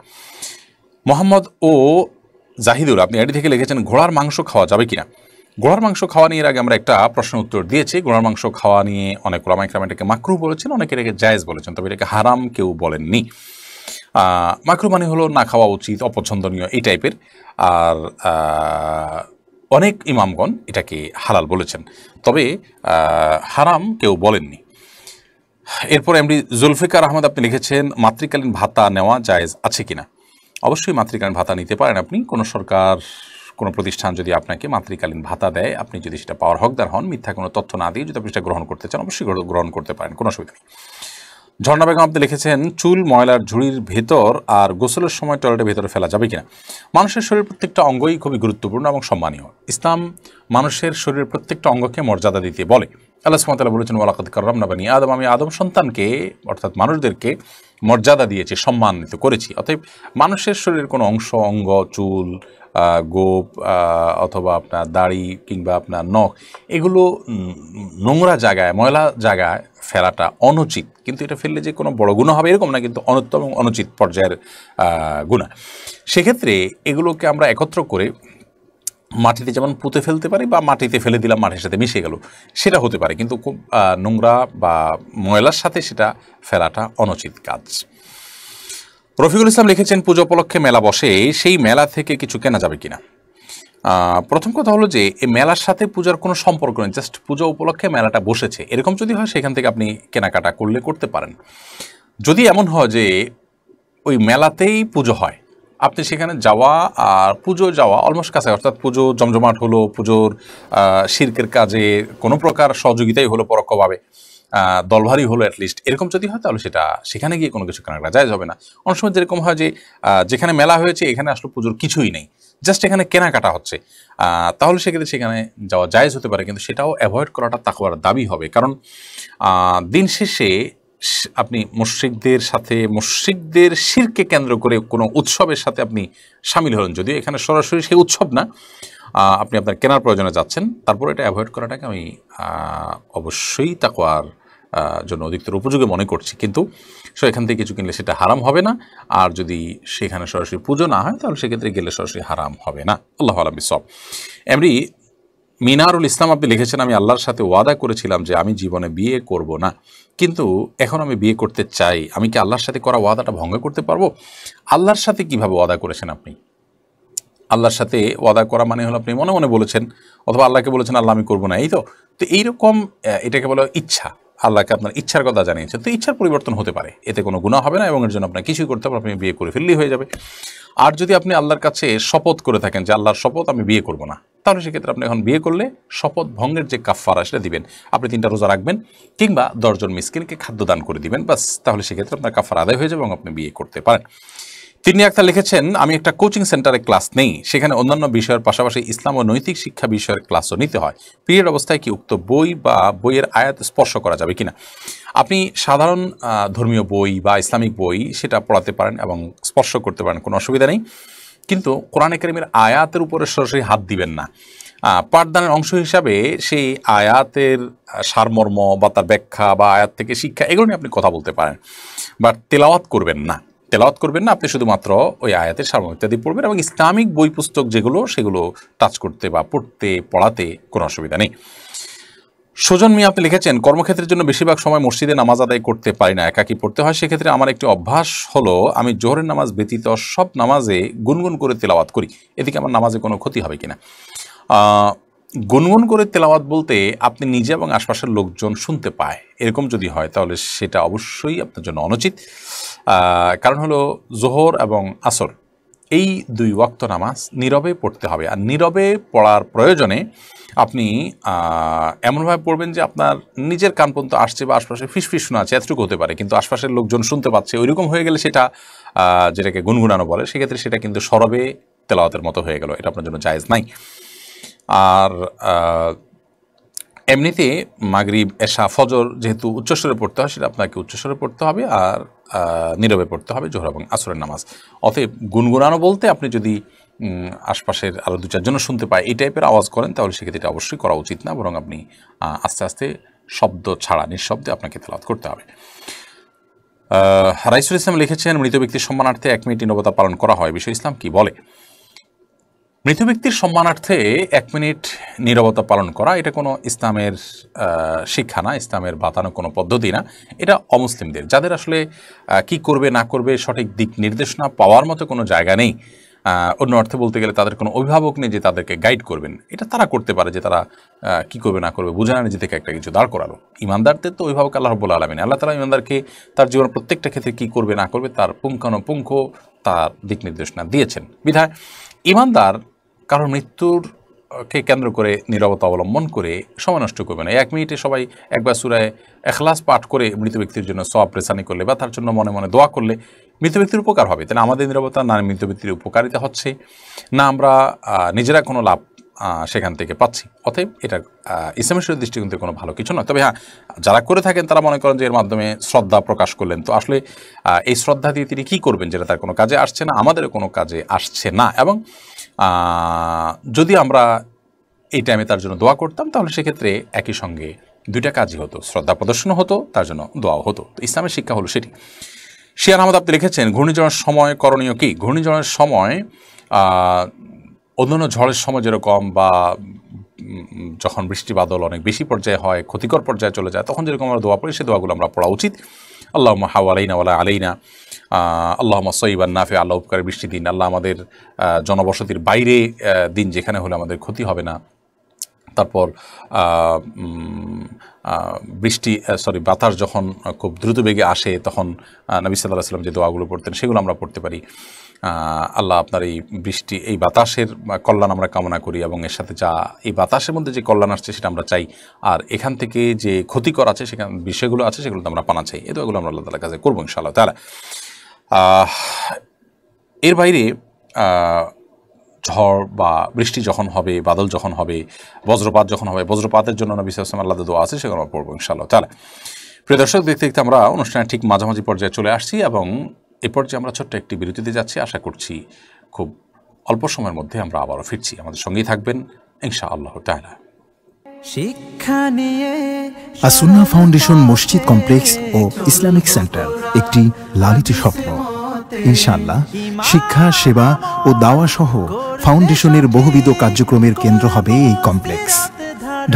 মোহাম্মদ ও জাহিদুল আপনি এটি থেকে লিখেছেন, ঘোড়ার মাংস খাওয়া যাবে কিনা? ঘোড়ার মাংস খাওয়া নিয়ে এর আগে আমরা একটা প্রশ্নের উত্তর দিয়েছি। ঘোড়ার মাংস খাওয়া নিয়ে অনেক ওলামা ইকরাম এটাকে মাকরুহ বলেছেন, অনেকে এটাকে জায়েজ বলেছেন, তবে এটাকে হারাম কেউ বলেননি। মাকরু মানে হলো না খাওয়া উচিত, অপছন্দনীয় এই টাইপের। আর অনেক ইমামগণ এটাকে হালাল বলেছেন, তবে হারাম কেউ বলেননি। এরপর এমডি জুলফিকার আহমদ আপনি লিখেছেন মাতৃকালীন ভাতা নেওয়া জায়েজ আছে কিনা। অবশ্যই মাতৃকালীন ভাতা নিতে পারেন আপনি। কোনো সরকার, কোনো প্রতিষ্ঠান যদি আপনাকে মাতৃকালীন ভাতা দেয়, আপনি যদি সেটা পাওয়ার হকদার হন, মিথ্যা কোনো তথ্য না দিয়ে যদি আপনি সেটা গ্রহণ করতে চান, অবশ্যই গ্রহণ করতে পারেন, কোনো অসুবিধা নেই। ঝর্ণা বেগম আপনি লিখেছেন চুল ময়লার ঝুড়ির ভেতর আর গোসলের সময় টয়লেটের ভেতরে ফেলা যাবে কিনা। মানুষের শরীরের প্রত্যেকটা অঙ্গই খুবই গুরুত্বপূর্ণ এবং সম্মানীয়। ইসলাম মানুষের শরীরের প্রত্যেকটা অঙ্গকে মর্যাদা দিতে বলে। আল্লাহ সুবহানাহু ওয়া তাআলা বলেছেন ওয়ালাকাদ কাররামনা বানি আদম, আমি আদম সন্তানকে অর্থাৎ মানুষদেরকে মর্যাদা দিয়েছি, সম্মানিত করেছি। অতএব মানুষের শরীরের কোনো অংশ, অঙ্গ, চুল, গোপ অথবা আপনার দাড়ি কিংবা আপনার নখ, এগুলো নোংরা জায়গায়, ময়লা জায়গায় ফেলাটা অনুচিত। কিন্তু এটা ফেললে যে কোনো বড় গুনাহ হবে এরকম না, কিন্তু অনুত্তম এবং অনুচিত পর্যায়ের গুনাহ। সেক্ষেত্রে এগুলোকে আমরা একত্র করে মাটিতে যেমন পুঁতে ফেলতে পারি, বা মাটিতে ফেলে দিলাম মাটির সাথে মিশে গেল, সেটা হতে পারে, কিন্তু খুব নোংরা বা ময়লার সাথে সেটা ফেলাটা অনুচিত কাজ। রফিকুল ইসলাম লিখেছেন পুজো উপলক্ষে মেলা বসে, সেই মেলা থেকে কিছু কেনা যাবে কিনা। প্রথম কথা হলো যে এই মেলার সাথে পূজার কোনো সম্পর্ক নেই, জাস্ট পুজো উপলক্ষে মেলাটা বসেছে এরকম যদি হয় সেখান থেকে আপনি কেনাকাটা করতে পারেন। যদি এমন হয় যে ওই মেলাতেই পুজো হয়, আপনি সেখানে যাওয়া আর পুজো যাওয়া অলমোস্ট কাছে, অর্থাৎ পুজো জমজমাট হলো, পুজোর শিরকের কাজে কোনো প্রকার সহযোগিতাই হলো পরোক্ষভাবে, দলভারই হলো অ্যাটলিস্ট, এরকম যদি হয় তাহলে সেটা সেখানে গিয়ে কোনো কিছু কেনাকাটা জায়েজ হবে না। অনেক সময় যেরকম হয় যে যেখানে মেলা হয়েছে এখানে আসলে পুজোর কিছুই নেই, জাস্ট এখানে কেনাকাটা হচ্ছে, তাহলে সেক্ষেত্রে সেখানে যাওয়া জায়েজ হতে পারে, কিন্তু সেটাও অ্যাভয়েড করাটা তাকওয়ার দাবি হবে। কারণ দিন শেষে আপনি মুশরিকদের শিরকে কেন্দ্র করে কোনো উৎসবের সাথে আপনি সামিল হলেন, যদিও এখানে সরাসরি সেই উৎসব না, আপনি আপনার কেনার প্রয়োজনে যাচ্ছেন, তারপর এটা অ্যাভয়েড করাটাকে আমি অবশ্যই তাকওয়ার জন্য অধিকতর উপযোগী মনে করছি। কিন্তু এখান থেকে কিছু কিনলে সেটা হারাম হবে না, আর যদি সেখানে সরাসরি পুজো না হয় তাহলে সেক্ষেত্রে গেলে সরাসরি হারাম হবে না। আল্লাহু আ'লাম বিসওয়াব। এমনি মিনারুল ইসলাম আপনি লিখেছেন আমি আল্লাহর সাথে ওয়াদা করেছিলাম যে আমি জীবনে বিয়ে করব না, কিন্তু এখন আমি বিয়ে করতে চাই, আমি কি আল্লাহর সাথে করা ওয়াদাটা ভঙ্গ করতে পারবো? আল্লাহর সাথে কিভাবে ওয়াদা করেছেন আপনি? আল্লাহর সাথে ওয়াদা করা মানে হলো আপনি মনে মনে বলেছেন, অথবা আল্লাহকে বলেছেন আল্লাহ আমি করবো না, এই তো এইরকম এটাকে বলা ইচ্ছা। আল্লাহকে আপনার ইচ্ছার কথা জানিয়েছেন, তো ইচ্ছার পরিবর্তন হতে পারে, এতে কোনো গুনাহ হবে না এবং এর জন্য আপনার কিছুই করতে হবে, আপনি বিয়ে করে ফেললেই হয়ে যাবে। আর যদি আপনি আল্লাহর কাছে শপথ করে থাকেন যে আল্লাহর শপথ আমি বিয়ে করব না, তাহলে সেক্ষেত্রে আপনি এখন বিয়ে করলে শপথ ভঙ্গের যে কাফফারা সেটা দিবেন, আপনি 3টা রোজা রাখবেন কিংবা 10 জন মিসকিনকে খাদ্য দান করে দিবেন, বাস, তাহলে সেক্ষেত্রে আপনার কাফফারা আদায় হয়ে যাবে এবং আপনি বিয়ে করতে পারেন। তিনি আক্তার লিখেছেন আমি একটা কোচিং সেন্টারে ক্লাস নেই, সেখানে অন্যান্য বিষয়ের পাশাপাশি ইসলাম ও নৈতিক শিক্ষা বিষয়ের ক্লাসও নিতে হয়, পিরিয়ড অবস্থায় কি উক্ত বই বা বইয়ের আয়াত স্পর্শ করা যাবে কিনা। আপনি সাধারণ ধর্মীয় বই বা ইসলামিক বই সেটা পড়াতে পারেন এবং স্পর্শ করতে পারেন, কোনো অসুবিধা নেই, কিন্তু কোরআনে কারিমের আয়াতের উপরে সরাসরি হাত দিবেন না। পাঠদানের অংশ হিসাবে সেই আয়াতের সারমর্ম বা তার ব্যাখ্যা বা আয়াত থেকে শিক্ষা এগুলো নিয়ে আপনি কথা বলতে পারেন, বাট তেলাওয়াত করবেন না, আপনি শুধুমাত্র ওই আয়াতের সারমর্ম ইত্যাদি পড়বেন এবং ইসলামিক বই পুস্তক যেগুলো সেগুলো টাচ করতে বা পড়াতে কোনো অসুবিধা নেই। সুজন মিয়া আপনি লিখেছেন কর্মক্ষেত্রের জন্য বেশিরভাগ সময় মসজিদে নামাজ আদায় করতে পারি না, একাকী পড়তে হয়, সেক্ষেত্রে আমার একটি অভ্যাস হলো আমি জোহরের নামাজ ব্যতীত সব নামাজে গুনগুন করে তেলাওয়াত করি, এদিকে আমার নামাজে কোনো ক্ষতি হবে কিনা। গুনগুন করে তেলাওয়াত বলতে আপনি নিজে এবং আশপাশের লোকজন শুনতে পায় এরকম যদি হয় তাহলে সেটা অবশ্যই আপনার জন্য অনুচিত। কারণ হলো জোহর এবং আসর এই 2 ওয়াক্ত নামাজ নীরবে পড়তে হবে, আর নীরবে পড়ার প্রয়োজনে আপনি এমনভাবে পড়বেন যে আপনার নিজের কান পর্যন্ত আসছে বা আশপাশে ফিসফিস শোনা আছে এতটুকু হতে পারে, কিন্তু আশপাশের লোকজন শুনতে পাচ্ছে ওইরকম হয়ে গেলে সেটা যেটাকে গুনগুনানো বলে, সেক্ষেত্রে সেটা কিন্তু সরবে তেলাওয়াতের মতো হয়ে গেল, এটা আপনার জন্য জায়েজ নাই। আর এমনিতে মাগরিব এশা ফজর যেহেতু উচ্চস্বরে পড়তে হয় সেটা আপনাকে উচ্চস্বরে পড়তে হবে, আর নীরবে পড়তে হবে জোহর এবং আসরের নামাজ। অতএব গুনগুনানো বলতে আপনি যদি আশপাশের আরও 2-4 জন শুনতে পায় এই টাইপের আওয়াজ করেন তাহলে সেক্ষেত্রে এটা অবশ্যই করা উচিত না, বরং আপনি আস্তে আস্তে শব্দ ছাড়া নিঃশব্দে আপনাকে তেলাওয়াত করতে হবে। রাইসুল ইসলাম লিখেছেন মৃত ব্যক্তির সম্মানার্থে 1 মিনিট নীরবতা পালন করা হয়, বিষয় ইসলাম কি বলে। মৃত ব্যক্তির সম্মানার্থে 1 মিনিট নীরবতা পালন করা এটা কোনো ইসলামের শিক্ষা না, ইসলামের বাতানো কোনো পদ্ধতি না। এটা অমুসলিমদের, যাদের আসলে কি করবে না করবে সঠিক দিক নির্দেশনা পাওয়ার মতো কোনো জায়গা নেই, অন্য অর্থে বলতে গেলে তাদের কোনো অভিভাবক নেই যে তাদেরকে গাইড করবেন, এটা তারা করতে পারে যে তারা কি করবে না করবে বুঝে না নিজে থেকে একটা কিছু দাঁড় করালো। ইমানদারদের তো অভিভাবক আল্লাহ রাব্বুল আলামিন, আল্লাহ তাআলা ইমানদারকে তার জীবনের প্রত্যেকটা ক্ষেত্রে কী করবে না করবে তার পুঙ্খানুপুঙ্খ তার দিক নির্দেশনা দিয়েছেন। বিধায় ইমানদার কারণ মৃত্যুরকে কেন্দ্র করে নীরবতা অবলম্বন করে সময় নষ্ট করবে না। 1 মিনিটে সবাই একবার সূরা ইখলাস পাঠ করে মৃত ব্যক্তির জন্য সওয়াব রেসানি করলে বা তার জন্য মনে মনে দোয়া করলে মৃত ব্যক্তির উপকার হবে। তাহলে আমাদের নীরবতা না মৃত ব্যক্তির উপকারিতা হচ্ছে না আমরা নিজেরা কোনো লাভ সেখান থেকে পাচ্ছি। অতএব এটা ইসলামের দৃষ্টিকোণ থেকে কোনো ভালো কিছু নয়। তবে হ্যাঁ, যারা করে থাকেন তারা মনে করেন যে এর মাধ্যমে শ্রদ্ধা প্রকাশ করলেন, তো আসলে এই শ্রদ্ধা দিয়ে তিনি কী করবেন যেটা তার কোনো কাজে আসছে না, আমাদেরও কোনো কাজে আসছে না। এবং যদি আমরা এই টাইমে তার জন্য দোয়া করতাম তাহলে সেক্ষেত্রে একই সঙ্গে 2টা কাজই হতো, শ্রদ্ধা প্রদর্শনও হতো, তার জন্য দোয়াও হতো। তো ইসলামের শিক্ষা হলো সেটি। শিয়ান আহমদ আপনি লিখেছেন ঘূর্ণিঝড়ের সময় করণীয় কি? ঘূর্ণিঝড়ের সময় অন্যান্য ঝড়ের সময় যেরকম বা যখন বৃষ্টি বাদল অনেক বেশি পর্যায়ে হয়, ক্ষতিকর পর্যায়ে চলে যায়, তখন যেরকম আমরা দোয়া পড়ি সেই দোয়াগুলো আমরা পড়া উচিত। আল্লাহুম্মা হাওয়ালাইনা ওয়ালা আলাইনা, আল্লাহুম্মা সাইয়্যিবান নাফিআ, আল্লাহ উপকারী বৃষ্টি দিন, আল্লাহ আমাদের জনবসতির বাইরে দিন যেখানে হলে আমাদের ক্ষতি হবে না। তারপর বাতাস যখন খুব দ্রুত বেগে আসে তখন নবী সাল্লাল্লাহু আলাইহি ওয়াসাল্লাম যে দোয়াগুলো পড়তেন সেগুলো আমরা পড়তে পারি। আল্লাহ আপনার এই বৃষ্টি, এই বাতাসের কল্যাণ আমরা কামনা করি এবং এর সাথে যা এই বাতাসের মধ্যে যে কল্যাণ আসছে সেটা আমরা চাই, আর এখান থেকে যে ক্ষতিকর আছে সেখানে বিষয়গুলো আছে সেগুলো তো আমরা পানা চাই। এই দোয়াগুলো আমরা আল্লাহ তাআলার কাছে করবো ইনশাআল্লাহ তাআলা। এর বাইরে ঝড় বা বৃষ্টি যখন হবে, বাদল যখন হবে, বজ্রপাত যখন হবে, বজ্রপাতের জন্য নবী সাল্লাল্লাহু আলাইহি ওয়াসাল্লাম আল্লাহর দোয়া আছে সেগুলো আমরা পড়বো ইনশাআল্লাহ তাআলা। প্রিয় দর্শক, দেখতে দেখতে আমরা অনুষ্ঠানের ঠিক মাঝামাঝি পর্যায়ে চলে আসছি এবং এই পর্যায়ে আমরা ছোট্ট একটি বিরতিতে যাচ্ছি। আশা করছি খুব অল্প সময়ের মধ্যে আমরা আবারও ফিরছি। আমাদের সঙ্গেই থাকবেন ইনশাআল্লাহ তাআলা। শিক্ষা নিয়ে আসুন্নাহ ফাউন্ডেশন মসজিদ কমপ্লেক্স ও ইসলামিক সেন্টার একটি লালিত স্বপ্ন। ইনশাআল্লাহ শিক্ষা, সেবা ও দাওয়া সহ ফাউন্ডেশনের বহুবিধ কার্যক্রমের কেন্দ্র হবে এই কমপ্লেক্স।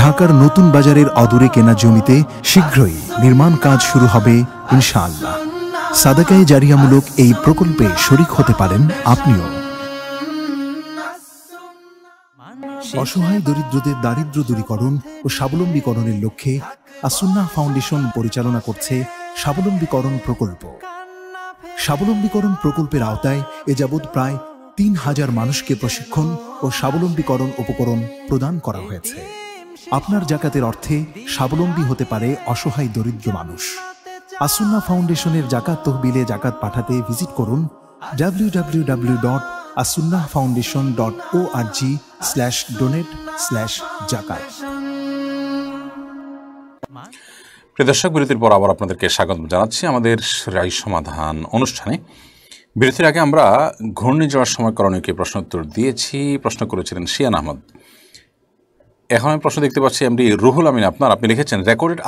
ঢাকার নতুন বাজারের অদূরে কেনা জমিতে শীঘ্রই নির্মাণ কাজ শুরু হবে ইনশাআল্লাহ। সাদাকায়ে জারিয়ামূলক এই প্রকল্পে শরীক হতে পারেন আপনিও। অসহায় দরিদ্রদের দারিদ্র্য দূরীকরণ ও স্বাবলম্বীকরণের লক্ষ্যে আসুন্নাহ ফাউন্ডেশন পরিচালনা করছে স্বাবলম্বীকরণ প্রকল্প। স্বাবলম্বীকরণ প্রকল্পের আওতায় এ যাবৎ প্রায় 3000 মানুষকে প্রশিক্ষণ ও স্বাবলম্বীকরণ উপকরণ প্রদান করা হয়েছে। আপনার জাকাতের অর্থে স্বাবলম্বী হতে পারে অসহায় দরিদ্র মানুষ। আসুন্নাহ ফাউন্ডেশনের জাকাত তহবিলে জাকাত পাঠাতে ভিজিট করুন www.asunnahfoundation.org/donate/zakat। প্রিয় দর্শক, বিরতির পর আবার আপনাদেরকে স্বাগত জানাচ্ছি আমাদের রায় সমাধান অনুষ্ঠানে। বিরতির আগে আমরা ঘূর্ণিঝড়ের সময় করণীয়কে প্রশ্ন উত্তর দিয়েছি। প্রশ্ন করেছিলেন শিয়ান আহমদ। এখন আমি প্রশ্ন দেখতে পাচ্ছি এমডি রুহুল আমিন আপনি লিখেছেন রেকর্ডেড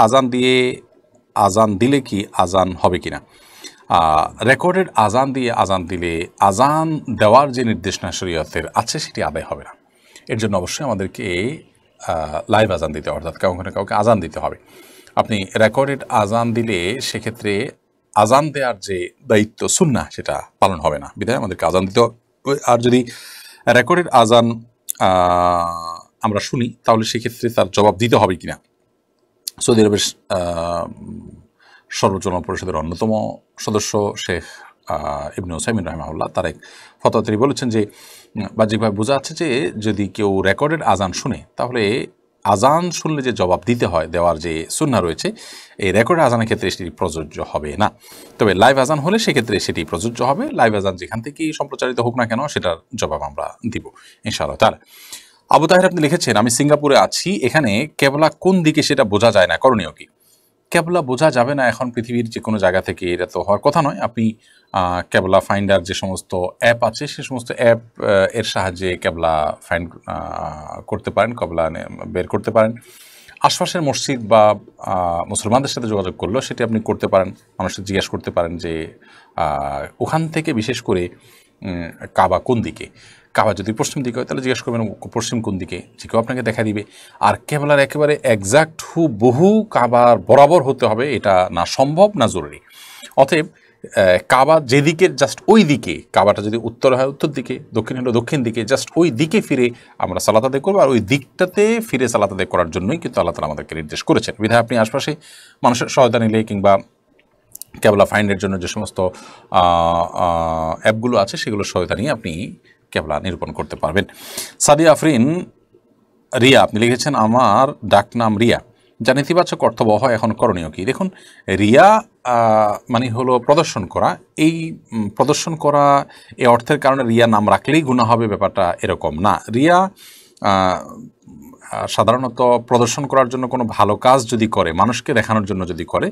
আজান দিলে কি আজান হবে কিনা? রেকর্ডেড আজান দিলে আজান দেওয়ার যে নির্দেশনা শরীয়তের আছে সেটি আদায় হবে না। এর জন্য অবশ্যই আমাদেরকে লাইভ আজান দিতে, অর্থাৎ কাউকে আজান দিতে হবে। আপনি রেকর্ডেড আজান দিলে সেক্ষেত্রে আজান দেওয়ার যে দায়িত্ব সুন্নাহ সেটা পালন হবে না, বিধায় আমাদেরকে আজান দিতে হবে। আর যদি রেকর্ডেড আজান আমরা শুনি তাহলে সেক্ষেত্রে তার জবাব দিতে হবে কিনা। সৌদি আরবের সর্বোচ্চ পরিষদের অন্যতম সদস্য শেখ ইবনে উসাইমিন রাহিমাহুল্লাহ তার এক ফতোয়া তিনি বলেছেন যে বাহ্যিকভাবে বোঝা যাচ্ছে যে যদি কেউ রেকর্ডেড আজান শুনে তাহলে আজান শুনলে যে জবাব দিতে হয়, দেওয়ার যে সুন্নাহ রয়েছে, এই রেকর্ড আজানের ক্ষেত্রে সেটি প্রযোজ্য হবে না। তবে লাইভ আজান হলে সেক্ষেত্রে সেটি প্রযোজ্য হবে। লাইভ আজান যেখান থেকেই সম্প্রচারিত হোক না কেন সেটার জবাব আমরা দিব ইনশাআল্লাহ তাআলা। আবু তাহের আপনি লিখেছেন আমি সিঙ্গাপুরে আছি, এখানে কেবলা কোন দিকে সেটা বোঝা যায় না, করণীয় কি? কেবলা বোঝা যাবে না এখন পৃথিবীর যে কোনো জায়গা থেকে, এটা তো হওয়ার কথা নয়। আপনি কেবলা ফাইন্ডার যে সমস্ত অ্যাপ আছে সে সমস্ত অ্যাপ এর সাহায্যে কেবলা ফাইন্ড করতে পারেন, কেবলা বের করতে পারেন। আশপাশের মসজিদ বা মুসলমানদের সাথে যোগাযোগ করলেও সেটি আপনি করতে পারেন। মানুষকে জিজ্ঞেস করতে পারেন যে ওখান থেকে বিশেষ করে কাবা কোন দিকে। কাবা যদি পশ্চিম দিকে হয় তাহলে জিজ্ঞেস করবেন পশ্চিম কোন দিকে, যে কেউ আপনাকে দেখা দিবে। আর কেবলার একেবারে একজাক্ট বহু কাবার বরাবর হতে হবে এটা না সম্ভব না জরুরি। অতএব কাবা যেদিকে জাস্ট ওই দিকে, কাবাটা যদি উত্তর হয় উত্তর দিকে, দক্ষিণ হলো দক্ষিণ দিকে, জাস্ট ওই দিকে ফিরে আমরা সালাত আদায় করবো। আর ওই দিকটাতে ফিরে সালাত আদায় করার জন্যই কিন্তু আল্লাহ তাআলা আমাদেরকে নির্দেশ করেছেন। বিধায় আপনি আশপাশে মানুষের সহায়তা নিলে কিংবা কেবলা ফাইন্ডের জন্য যে সমস্ত অ্যাপগুলো আছে সেগুলোর সহায়তা নিয়ে আপনি কেবলা নিরূপণ করতে পারবেন। সাদিয়া আফরিন রিয়া আপনি লিখেছেন, আমার ডাকনাম রিয়া, যা নেতিবাচক অর্থবহ হয়, এখন করণীয় কি? দেখুন, রিয়া মানে হলো প্রদর্শন করা। এই প্রদর্শন করা এই অর্থের কারণে রিয়া নাম রাখলেই গুনাহ হবে, ব্যাপারটা এরকম না। রিয়া সাধারণত প্রদর্শন করার জন্য কোনো ভালো কাজ যদি করে, মানুষকে দেখানোর জন্য যদি করে,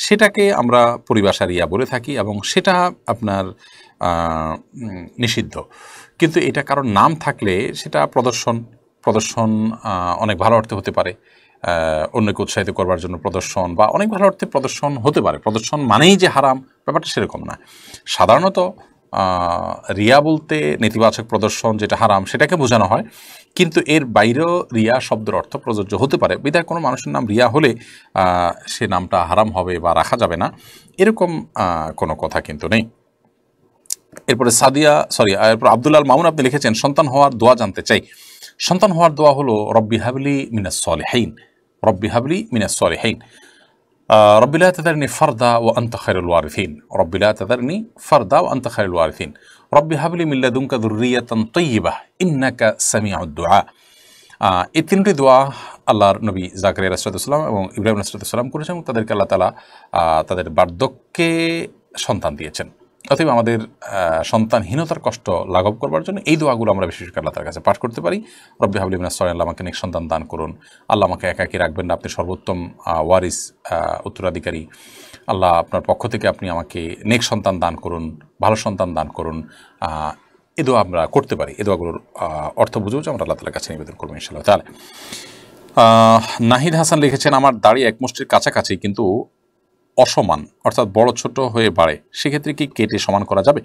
সেটাকে আমরা পরিভাষা রিয়া বলে থাকি এবং সেটা আপনার নিষিদ্ধ। কিন্তু এটা কারণ নাম থাকলে সেটা প্রদর্শন অনেক ভালো অর্থে হতে পারে, অন্যকে উৎসাহিত করবার জন্য প্রদর্শন, বা অনেক ভালো অর্থে প্রদর্শন হতে পারে। প্রদর্শন মানেই যে হারাম, ব্যাপারটা সেরকম না। সাধারণত রিয়া বলতে নেতিবাচক প্রদর্শন যেটা হারাম সেটাকে বোঝানো হয়, কিন্তু এর বাইরেও রিয়া শব্দের অর্থ প্রযোজ্য হতে পারে। বিধায় কোনো মানুষের নাম রিয়া হলে সে নামটা হারাম হবে বা রাখা যাবে না, এরকম কোনো কথা কিন্তু নেই। এরপরে এরপর আব্দুল্লাহ মামুন আপনি লিখেছেন, সন্তান হওয়ার দোয়া জানতে চাই। সন্তান হওয়ার দোয়া হলো রব্বি হাবলি মিনাস সলিহিন, রব্বি হাবলি মিনাস সলিহিন, রব্বি লা তাযারনি ফারদা ওয়া আনতা খায়রুল ওয়ারিসিন, রব্বি লা তাযারনি ফারদা ওয়া আনতা খায়রুল ওয়ারিসিন, রব্বি হাবলি মিন লাদুনকা যুররিয়াতান তাইয়্যিবাহ ইন্নাকা সামিউদ দুআ। এই তিনটি দোয়া আল্লাহর নবী জাকারিয়া আলাইহিস সালাম এবং ইব্রাহিম আলাইহিস সালাম করেছেন এবং তাদেরকে আল্লাহ তাআলা তাদের বার্ধক্যে সন্তান দিয়েছেন। অতএব আমাদের সন্তানহীনতার কষ্ট লাঘব করবার জন্য এই দোয়াগুলো আমরা বিশেষ করে আল্লাহ তার কাছে পাঠ করতে পারি। রব্বি হাবলি মিনাস সলিহিন, আল্লাহ আমাকে নেক সন্তান দান করুন, আল্লাহ আমাকে একাকী রাখবেন না, আপনি সর্বোত্তম ওয়ারিস উত্তরাধিকারী, আল্লাহ আপনার পক্ষ থেকে আপনি আমাকে নেক সন্তান দান করুন, ভালো সন্তান দান করুন। এ দোয়া আমরা করতে পারি। এ দোয়াগুলোর অর্থ বুঝেও আমরা আল্লাহ তাআলার কাছে নিবেদন করবো ইনশাআল্লাহ তাআলা। নাহিদ হাসান লিখেছেন, আমার দাড়ি এক মুষ্টির কাছাকাছি কিন্তু অসমান, অর্থাৎ বড় ছোট হয়ে বাড়ে, সেক্ষেত্রে কি কেটে সমান করা যাবে?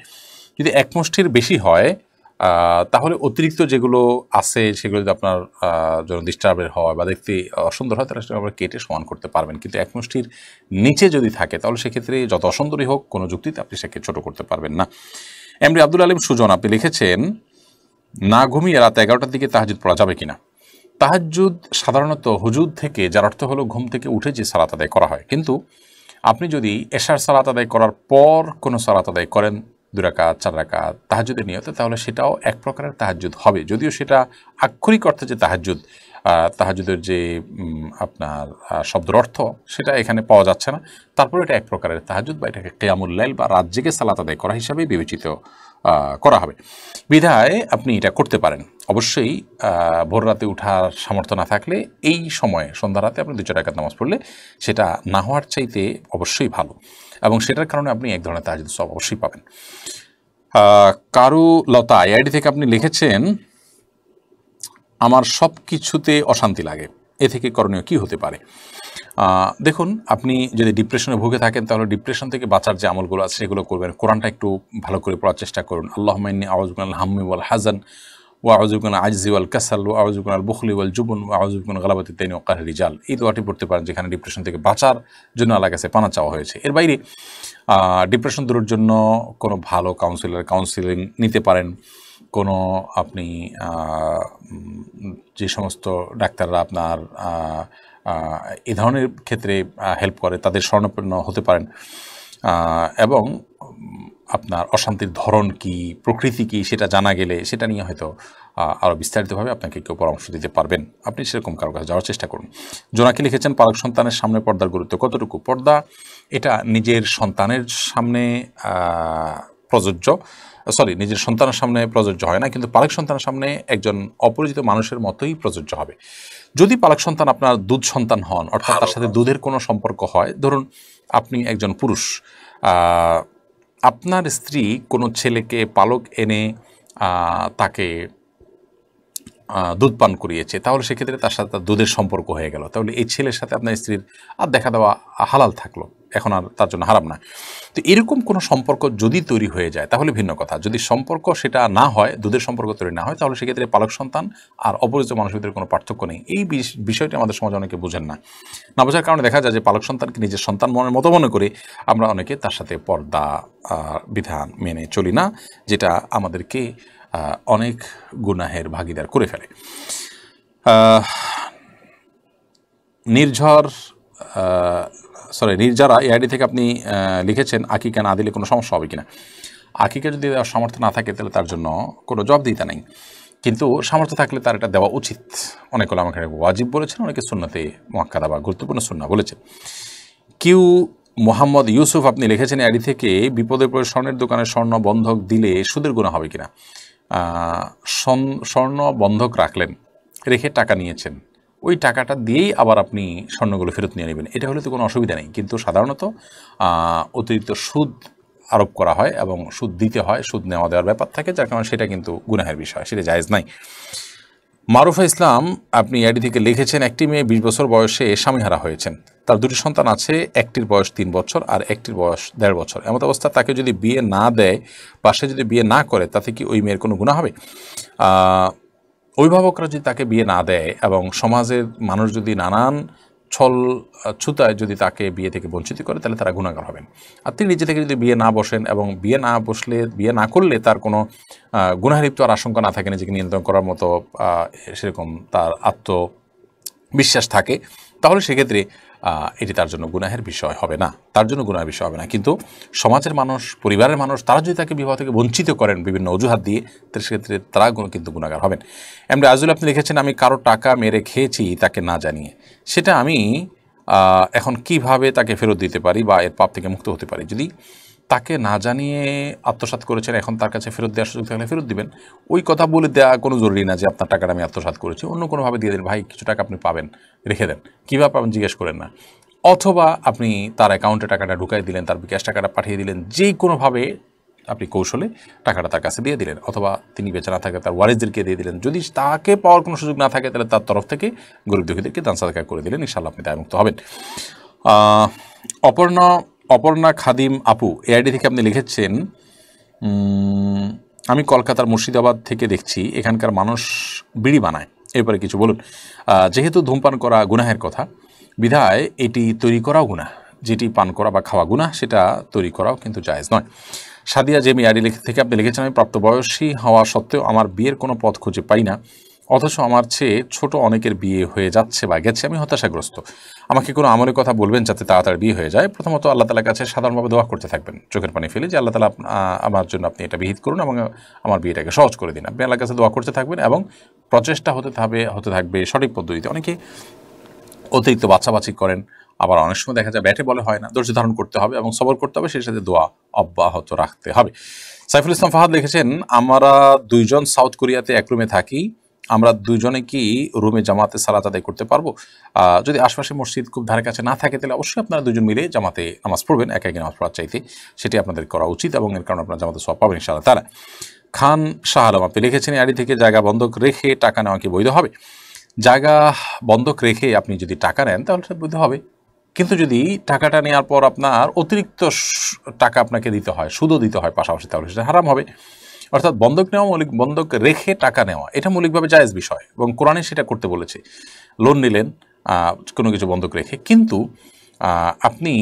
যদি এক মুষ্টির বেশি হয় তাহলে অতিরিক্ত যেগুলো আছে সেগুলো যদি আপনার জন্য ডিস্টার্বের হয় বা দেখতে অসুন্দর হয় তাহলে সেটা আমরা কেটে সমান করতে পারবেন। কিন্তু এক মুষ্টির নিচে যদি থাকে তাহলে সেক্ষেত্রে যত অসুন্দরই হোক কোনো যুক্তিতে আপনি সেকে ছোট করতে পারবেন না। এমডি আব্দুল আলিম সুজন আপনি লিখেছেন, না ঘুমিয়ে রাত 11টার দিকে তাহাজ্জুদ পড়া যাবে কিনা? তাহাজ্জুদ সাধারণত হুজুদ থেকে, যার অর্থ হলো ঘুম থেকে উঠে যে সালাত আদায় করা হয়, কিন্তু আপনি যদি এশার সালাত আদায় করার পর কোনো সালাত আদায় করেন 2 রাকাত 4 রাকাত তাহাজ্জুদের নিয়তে, তাহলে সেটাও এক প্রকারের তাহাজ্জুদ হবে, যদিও সেটা আক্ষরিক অর্থে যে তাহাজ্জুদের যে আপনার শব্দের অর্থ সেটা এখানে পাওয়া যাচ্ছে না, তারপরে এটা এক প্রকারের তাহাজ্জুদ বা এটাকে কিয়ামুল লাইল বা রাত জেগে সালাত আদায় করা হিসাবে বিবেচিত করা হবে। বিধায় আপনি এটা করতে পারেন। অবশ্যই ভোর রাতে উঠার সামর্থ্য না থাকলে এই সময়ে সন্ধ্যা রাতে আপনি 2-4 রাকাত নামাজ পড়লে সেটা না হওয়ার চাইতে অবশ্যই ভালো, এবং সেটার কারণে আপনি এক ধরনের তাহাজ্জুদ সওয়াব অবশ্যই পাবেন। কারু লতা আইআইডি থেকে আপনি লিখেছেন, আমার সব কিছুতে অশান্তি লাগে, এ থেকে করণীয় কি হতে পারে? দেখুন, আপনি যদি ডিপ্রেশনে ভুগে থাকেন তাহলে ডিপ্রেশন থেকে বাঁচার যে আমলগুলো আছে সেগুলো করবেন। কোরআনটা একটু ভালো করে পড়ার চেষ্টা করুন। আল্লাহুম্মা ইন্নী আউযু বিকা মিনাল হাম্মি ওয়াল হাযান ওয়া আউযু বিকা মিনাল আজজি ওয়াল কাসাল ওয়া আউযু বিকা মিনাল বুখলি ওয়াল জুবন ওয়া আউযু বিকা মিন গালাবাতিদ দাইনি ওয়া কাহরির রিজাল। এই দোয়াটি পড়তে পারেন, যেখানে ডিপ্রেশন থেকে বাঁচার জন্য আল্লাহর কাছে পানা চাওয়া হয়েছে। এর বাইরে ডিপ্রেশন দূরের জন্য কোনো ভালো কাউন্সিলিং নিতে পারেন। কোনো আপনি যে সমস্ত ডাক্তাররা আপনার এ ধরনের ক্ষেত্রে হেল্প করে তাদের শরণাপন্ন হতে পারেন, এবং আপনার অশান্তির ধরন কি, প্রকৃতি কি সেটা জানা গেলে সেটা নিয়ে হয়তো আরও বিস্তারিতভাবে আপনাকে কেউ পরামর্শ দিতে পারবেন। আপনি সেরকম কারো কাছে যাওয়ার চেষ্টা করুন। জোনাকি লিখেছেন, পালক সন্তানের সামনে পর্দার গুরুত্ব কতটুকু? পর্দা এটা নিজের সন্তানের সামনে নিজের সন্তানের সামনে প্রযোজ্য হয় না, কিন্তু পালক সন্তানের সামনে একজন অপরিচিত মানুষের মতোই প্রযোজ্য হবে। যদি পালক সন্তান আপনার দুধ সন্তান হন, অর্থাৎ তার সাথে দুধের কোনো সম্পর্ক হয়, ধরুন আপনি একজন পুরুষ, আপনার স্ত্রী কোনো ছেলেকে পালক এনে তাকে দুধ পান করিয়েছে, তাহলে সেক্ষেত্রে তার সাথে তার দুধের সম্পর্ক হয়ে গেল, তাহলে এই ছেলের সাথে আপনার স্ত্রীর আর দেখা দেওয়া হালাল থাকলো, এখন আর তার জন্য হারাম না। তো এরকম কোনো সম্পর্ক যদি তৈরি হয়ে যায় তাহলে ভিন্ন কথা। যদি সম্পর্ক সেটা না হয়, দুধের সম্পর্ক তৈরি না হয়, তাহলে সেক্ষেত্রে পালক সন্তান আর অপরিচিত মানুষের ভিতরে কোনো পার্থক্য নেই। এই বিষয়টি আমাদের সমাজে অনেকে বোঝেন না। না বোঝার কারণে দেখা যায় যে পালক সন্তানকে নিজের সন্তান মনের মতো মনে করে আমরা অনেকে তার সাথে পর্দা বিধান মেনে চলি না, যেটা আমাদেরকে অনেক গুনাহের ভাগীদার করে ফেলে। নির্জারা এআইডি থেকে আপনি লিখেছেন আকিকা না দিলে কোনো সমস্যা হবে কিনা। আকিকা যদি দেওয়ার সামর্থ্য না থাকে তাহলে তার জন্য কোনো জবাবদিহিতা নেই, কিন্তু সামর্থ্য থাকলে তার এটা দেওয়া উচিত। অনেকে আমাকে ওয়াজিব বলেছেন, অনেকে সুন্নতে মুআক্কাদা বা গুরুত্বপূর্ণ সুন্নাহ বলেছেন। মোহাম্মদ ইউসুফ আপনি লিখেছেন এআইডি থেকে বিপদে পড়ে স্বর্ণের দোকানে স্বর্ণ বন্ধক দিলে সুদের গুনাহ হবে কিনা। স্বর্ণ বন্ধক রাখলেন, রেখে টাকা নিয়েছেন, ওই টাকাটা দিয়েই আবার আপনি স্বর্ণগুলো ফেরত নিয়ে নেবেন, এটা হলে তো কোনো অসুবিধা নেই। কিন্তু সাধারণত অতিরিক্ত সুদ আরোপ করা হয় এবং সুদ দিতে হয়, সুদ নেওয়া দেওয়ার ব্যাপার থাকে, যার কারণে সেটা কিন্তু গুনাহের বিষয়, সেটা জায়েজ নাই। মারুফা ইসলাম আপনি এআইডি থেকে লিখেছেন একটি মেয়ে 20 বছর বয়সে স্বামীহারা হয়েছেন, তার দুটি সন্তান আছে, একটির বয়স 3 বছর আর একটির বয়স 1.5 বছর। এমত অবস্থা তাকে যদি বিয়ে না দেয় বা সে যদি বিয়ে না করে, তাতে কি ওই মেয়ের কোনো গুনাহ হবে? অভিভাবকরা যদি তাকে বিয়ে না দেয় এবং সমাজের মানুষ যদি নানান ছুতায় যদি তাকে বিয়ে থেকে বঞ্চিত করে, তাহলে তারা গুনাহগার হবেন। আর তিনি নিজে থেকে যদি বিয়ে না বসেন এবং বিয়ে না করলে তার কোনো গুনাহে লিপ্ত আর আশঙ্কা না থাকে, নিজেকে নিয়ন্ত্রণ করার মতো সেরকম তার আত্মবিশ্বাস থাকে, তাহলে সেক্ষেত্রে এটি তার জন্য গুনাহের বিষয় হবে না, তার জন্য গুনাহের বিষয় হবে না। কিন্তু সমাজের মানুষ, পরিবারের মানুষ, তারা যদি তাকে বিবাহ থেকে বঞ্চিত করেন বিভিন্ন অজুহাত দিয়ে, তাহলে সেক্ষেত্রে তারা কিন্তু গুনাহগার হবেন। এমনি আজুল আপনি লিখেছেন আমি কারো টাকা মেরে খেয়েছি তাকে না জানিয়ে, সেটা আমি এখন কিভাবে তাকে ফেরত দিতে পারি বা এর পাপ থেকে মুক্ত হতে পারি? যদি তাকে না জানিয়ে আত্মসাৎ করেছেন, এখন তার কাছে ফেরত দেওয়ার সুযোগ থাকলে ফেরত দিবেন। ওই কথা বলে দেওয়া কোনো জরুরি না যে আপনার টাকাটা আমি আত্মসাৎ করেছি, অন্য কোনোভাবে দিয়ে দেন, ভাই কিছু টাকা আপনি পাবেন, রেখে দেন, কীভাবে পাবেন জিজ্ঞেস করেন না। অথবা আপনি তার অ্যাকাউন্টে টাকাটা ঢুকাই দিলেন, তার বিকাশ টাকাটা পাঠিয়ে দিলেন, যেই কোনোভাবে আপনি কৌশলে টাকাটা তার কাছে দিয়ে দিলেন, অথবা তিনি বেঁচে না থাকে তার ওয়ারিসদেরকে দিয়ে দিলেন। যদি তাকে পাওয়ার কোনো সুযোগ না থাকে, তাহলে তার তরফ থেকে গরিব দুঃখীদেরকে দান সাদকা করে দিলেন, ইনশাআল্লাহ আপনি দায়মুক্ত হবেন। অপর্ণা খাদিম আপু এআইডি থেকে আপনি লিখেছেন আমি কলকাতার মুর্শিদাবাদ থেকে দেখছি এখানকার মানুষ বিড়ি বানায়, এরপরে কিছু বলুন। যেহেতু ধূমপান করা গুনাহের কথা, বিধায় এটি তৈরি করাও গুনাহ, যেটি পান করা বা খাওয়া গুনাহ, সেটা তৈরি করাও কিন্তু জায়েজ নয়। সাদিয়া জেমি আইডি থেকে আপনি লিখেছেন আমি প্রাপ্তবয়সী হওয়া সত্ত্বেও আমার বিয়ের কোনো পথ খুঁজে পাই না, অথচ আমার চেয়ে ছোট অনেকের বিয়ে হয়ে যাচ্ছে বা গেছে, আমি হতাশাগ্রস্ত। আমাকে কোনো আমলের কথা বলবেন যাতে তাড়াতাড়ি বিয়ে হয়ে যায়? প্রথমত আল্লাহ তাআলার কাছে সাধারণভাবে দোয়া করতে থাকবেন, চোখের পানি ফেলে, যে আল্লাহ তাআলা আমার জন্য আপনি এটা বিহিত করুন এবং আমার বিয়েটাকে সহজ করে দিন। আপনি আল্লাহর কাছে দোয়া করতে থাকবেন এবং প্রচেষ্টা হতে থাকবে সঠিক পদ্ধতিতে। অনেকে অতিরিক্ত বাছাবাছি করেন, আবার অনেক সময় দেখা যায় ব্যাটে বলে হয় না, ধৈর্য ধারণ করতে হবে এবং সবর করতে হবে, সেই সাথে দোয়া অব্যাহত রাখতে হবে। সাইফুল ইসলাম ফাহাদ লিখেছেন আমরা 2 জন সাউথ কোরিয়াতে এক রুমে থাকি, আমরা 2 জনে কি রুমে জামাতে সালাত আদায় করতে পারবো? যদি আশপাশে মসজিদ খুব ধারে কাছে না থাকে, তাহলে অবশ্যই আপনারা 2 জন মিলে জামাতে নামাজ পড়বেন, একা একা নামাজ পড়ার চাইতে, সেটি আপনাদের করা উচিত এবং এর কারণে আপনারা জামাতে সওয়াব পাবেন ইনশাআল্লাহ তাআলা। খান শাহ আলম আপনি লিখেছেন আড়ি থেকে জায়গা বন্ধক রেখে টাকা নেওয়া কি বৈধ হবে? জায়গা বন্ধক রেখে আপনি যদি টাকা নেন তাহলে সেটা বৈধ হবে, কিন্তু যদি টাকাটা নেওয়ার পর আপনার অতিরিক্ত টাকা আপনাকে দিতে হয়, সুদও দিতে হয় পাশাপাশি, তাহলে সেটা হারাম হবে। অর্থাৎ বন্ধক নেওয়া, বন্ধক রেখে টাকা নেওয়া, এটা মৌলিকভাবে জায়েজ বিষয় এবং কোরআনে সেটা করতে বলেছে। লোন নিলেন কোনো কিছু বন্ধক রেখে, কিন্তু আপনি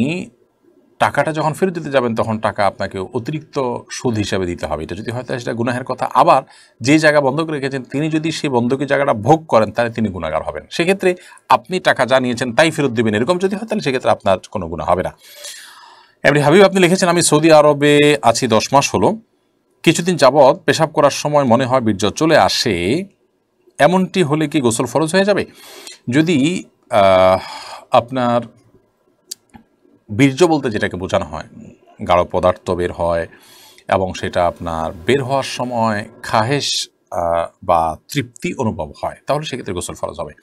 টাকাটা যখন ফেরত দিতে যাবেন তখন টাকা আপনাকে অতিরিক্ত সুদ হিসাবে দিতে হবে, এটা যদি হয় তাহলে সেটা গুনাহের কথা। আবার যে জায়গা বন্ধক রেখেছেন তিনি যদি সেই বন্ধকি জায়গাটা ভোগ করেন তাহলে তিনি গুনাহগার হবেন। সেক্ষেত্রে আপনি টাকা যা নিয়েছেন তাই ফেরত দেবেন, এরকম যদি হয় তাহলে সেক্ষেত্রে আপনার কোনো গুনাহ হবে না। এমনি হাবিব আপনি লিখেছেন আমি সৌদি আরবে আছি 10 মাস হলো, কিছুদিন যাবৎ পেশাব করার সময় মনে হয় বীর্য চলে আসে, এমনটি হলে কি গোসল ফরজ হয়ে যাবে? যদি আপনার বীর্য বলতে যেটাকে বোঝানো হয়, গাঢ় পদার্থ বের হয় এবং সেটা আপনার বের হওয়ার সময় খাহেশ বা তৃপ্তি অনুভব হয়, তাহলে সেক্ষেত্রে গোসল ফরজ হবে।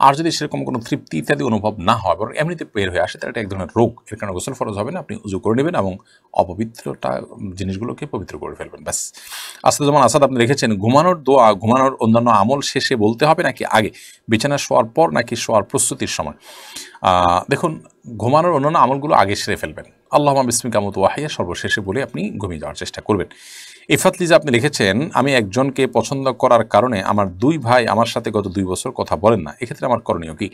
আর যদি সেরকম কোনো তৃপ্তি ইত্যাদি অনুভব না হয়, বরং এমনিতে বের হয়ে আসে, তাহলে এটা এক ধরনের রোগ। এর কারণে গোসল ফরজ হবে না, আপনি উজু করে নেবেন এবং অপবিত্রতা জিনিসগুলোকে পবিত্র করে ফেলবেন, ব্যাস। আসাদুজ্জামান আসাদ আপনি লিখেছেন, ঘুমানোর দোয়া ঘুমানোর অন্যান্য আমল শেষে বলতে হবে নাকি আগে, বিছানা শোয়ার পর নাকি শোয়ার প্রস্তুতির সময়? দেখুন, ঘুমানোর অন্যান্য আমলগুলো আগে সেরে ফেলবেন। আল্লাহুম্মা বিসমিকা মুতু ওয়াহিয়া সর্বশেষে বলে আপনি ঘুমিয়ে যাওয়ার চেষ্টা করবেন। ইফাত লিজা আপনি লিখেছেন, আমি একজনকে পছন্দ করার কারণে আমার 2 ভাই আমার সাথে গত 2 বছর কথা বলেন না, এক্ষেত্রে আমার করণীয় কি?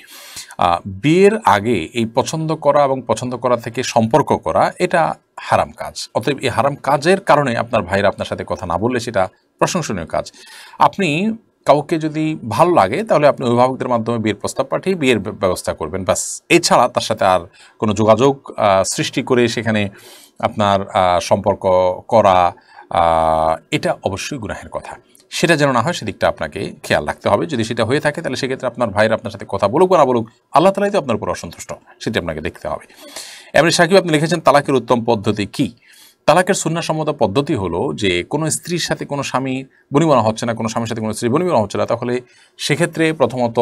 বিয়ের আগে এই পছন্দ করা এবং পছন্দ করা থেকে সম্পর্ক করা এটা হারাম কাজ। অতএব এই হারাম কাজের কারণে আপনার ভাইরা আপনার সাথে কথা না বললে সেটা প্রশংসনীয় কাজ। আপনি কাউকে যদি ভালো লাগে তাহলে আপনি অভিভাবকদের মাধ্যমে বিয়ের প্রস্তাব পাঠিয়ে বিয়ের ব্যবস্থা করবেন, ব্যাস। এছাড়া তার সাথে আর কোনো যোগাযোগ সৃষ্টি করে সেখানে আপনার সম্পর্ক করা এটা অবশ্যই গুনাহের কথা। সেটা যেন না হয় সেদিকটা আপনাকে খেয়াল রাখতে হবে। যদি সেটা হয়ে থাকে তাহলে সেক্ষেত্রে আপনার ভাইরা আপনার সাথে কথা বলুক বা না বলুক, আল্লাহ তাআলাই তো আপনার উপর অসন্তুষ্ট, সেটা আপনাকে দেখতে হবে। এমনি সাকিব আপনি লিখেছেন, তালাকের উত্তম পদ্ধতি কি? তালাকের সুন্নাহসম্মত পদ্ধতি হলো যে কোনো স্ত্রীর সাথে কোনো স্বামী বনিবনা হচ্ছে না, কোনো স্বামীর সাথে কোনো স্ত্রী বনিবনা হচ্ছে না, তাহলে সেক্ষেত্রে প্রথমত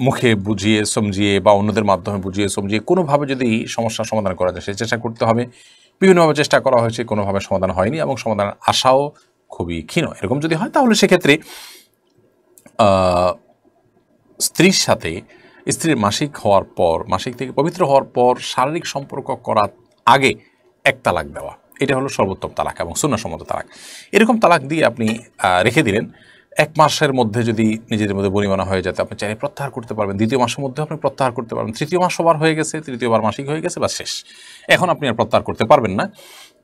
মুখে বুঝিয়ে সমঝিয়ে বা অন্যদের মাধ্যমে বুঝিয়ে সমঝিয়ে কোনোভাবে যদি সমস্যার সমাধান করা যায় সে চেষ্টা করতে হবে। বিভিন্নভাবে চেষ্টা করা হয়েছে, কোনোভাবে সমাধান হয়নি এবং সমাধানের আশাও খুবই ক্ষীণ। এরকম যদি হয় তাহলে সেক্ষেত্রে স্ত্রীর সাথে স্ত্রীর মাসিক হওয়ার পর, মাসিক থেকে পবিত্র হওয়ার পর শারীরিক সম্পর্ক করার আগে 1 তালাক দেওয়া, এটা হলো সর্বোত্তম তালাক এবং সুন্নাহসম্মত তালাক। এরকম তালাক দিয়ে আপনি রেখে দিলেন, 1 মাসের মধ্যে যদি নিজেদের মধ্যে বনিবনা হয়ে যায় আপনি চাইলে প্রত্যাহার করতে পারবেন, 2য় মাসের মধ্যে আপনি প্রত্যাহার করতে পারবেন, 3য় মাস সবার হয়ে গেছে, 3য়বার মাসিক হয়ে গেছে, বা শেষ, এখন আপনি আর প্রত্যাহার করতে পারবেন না।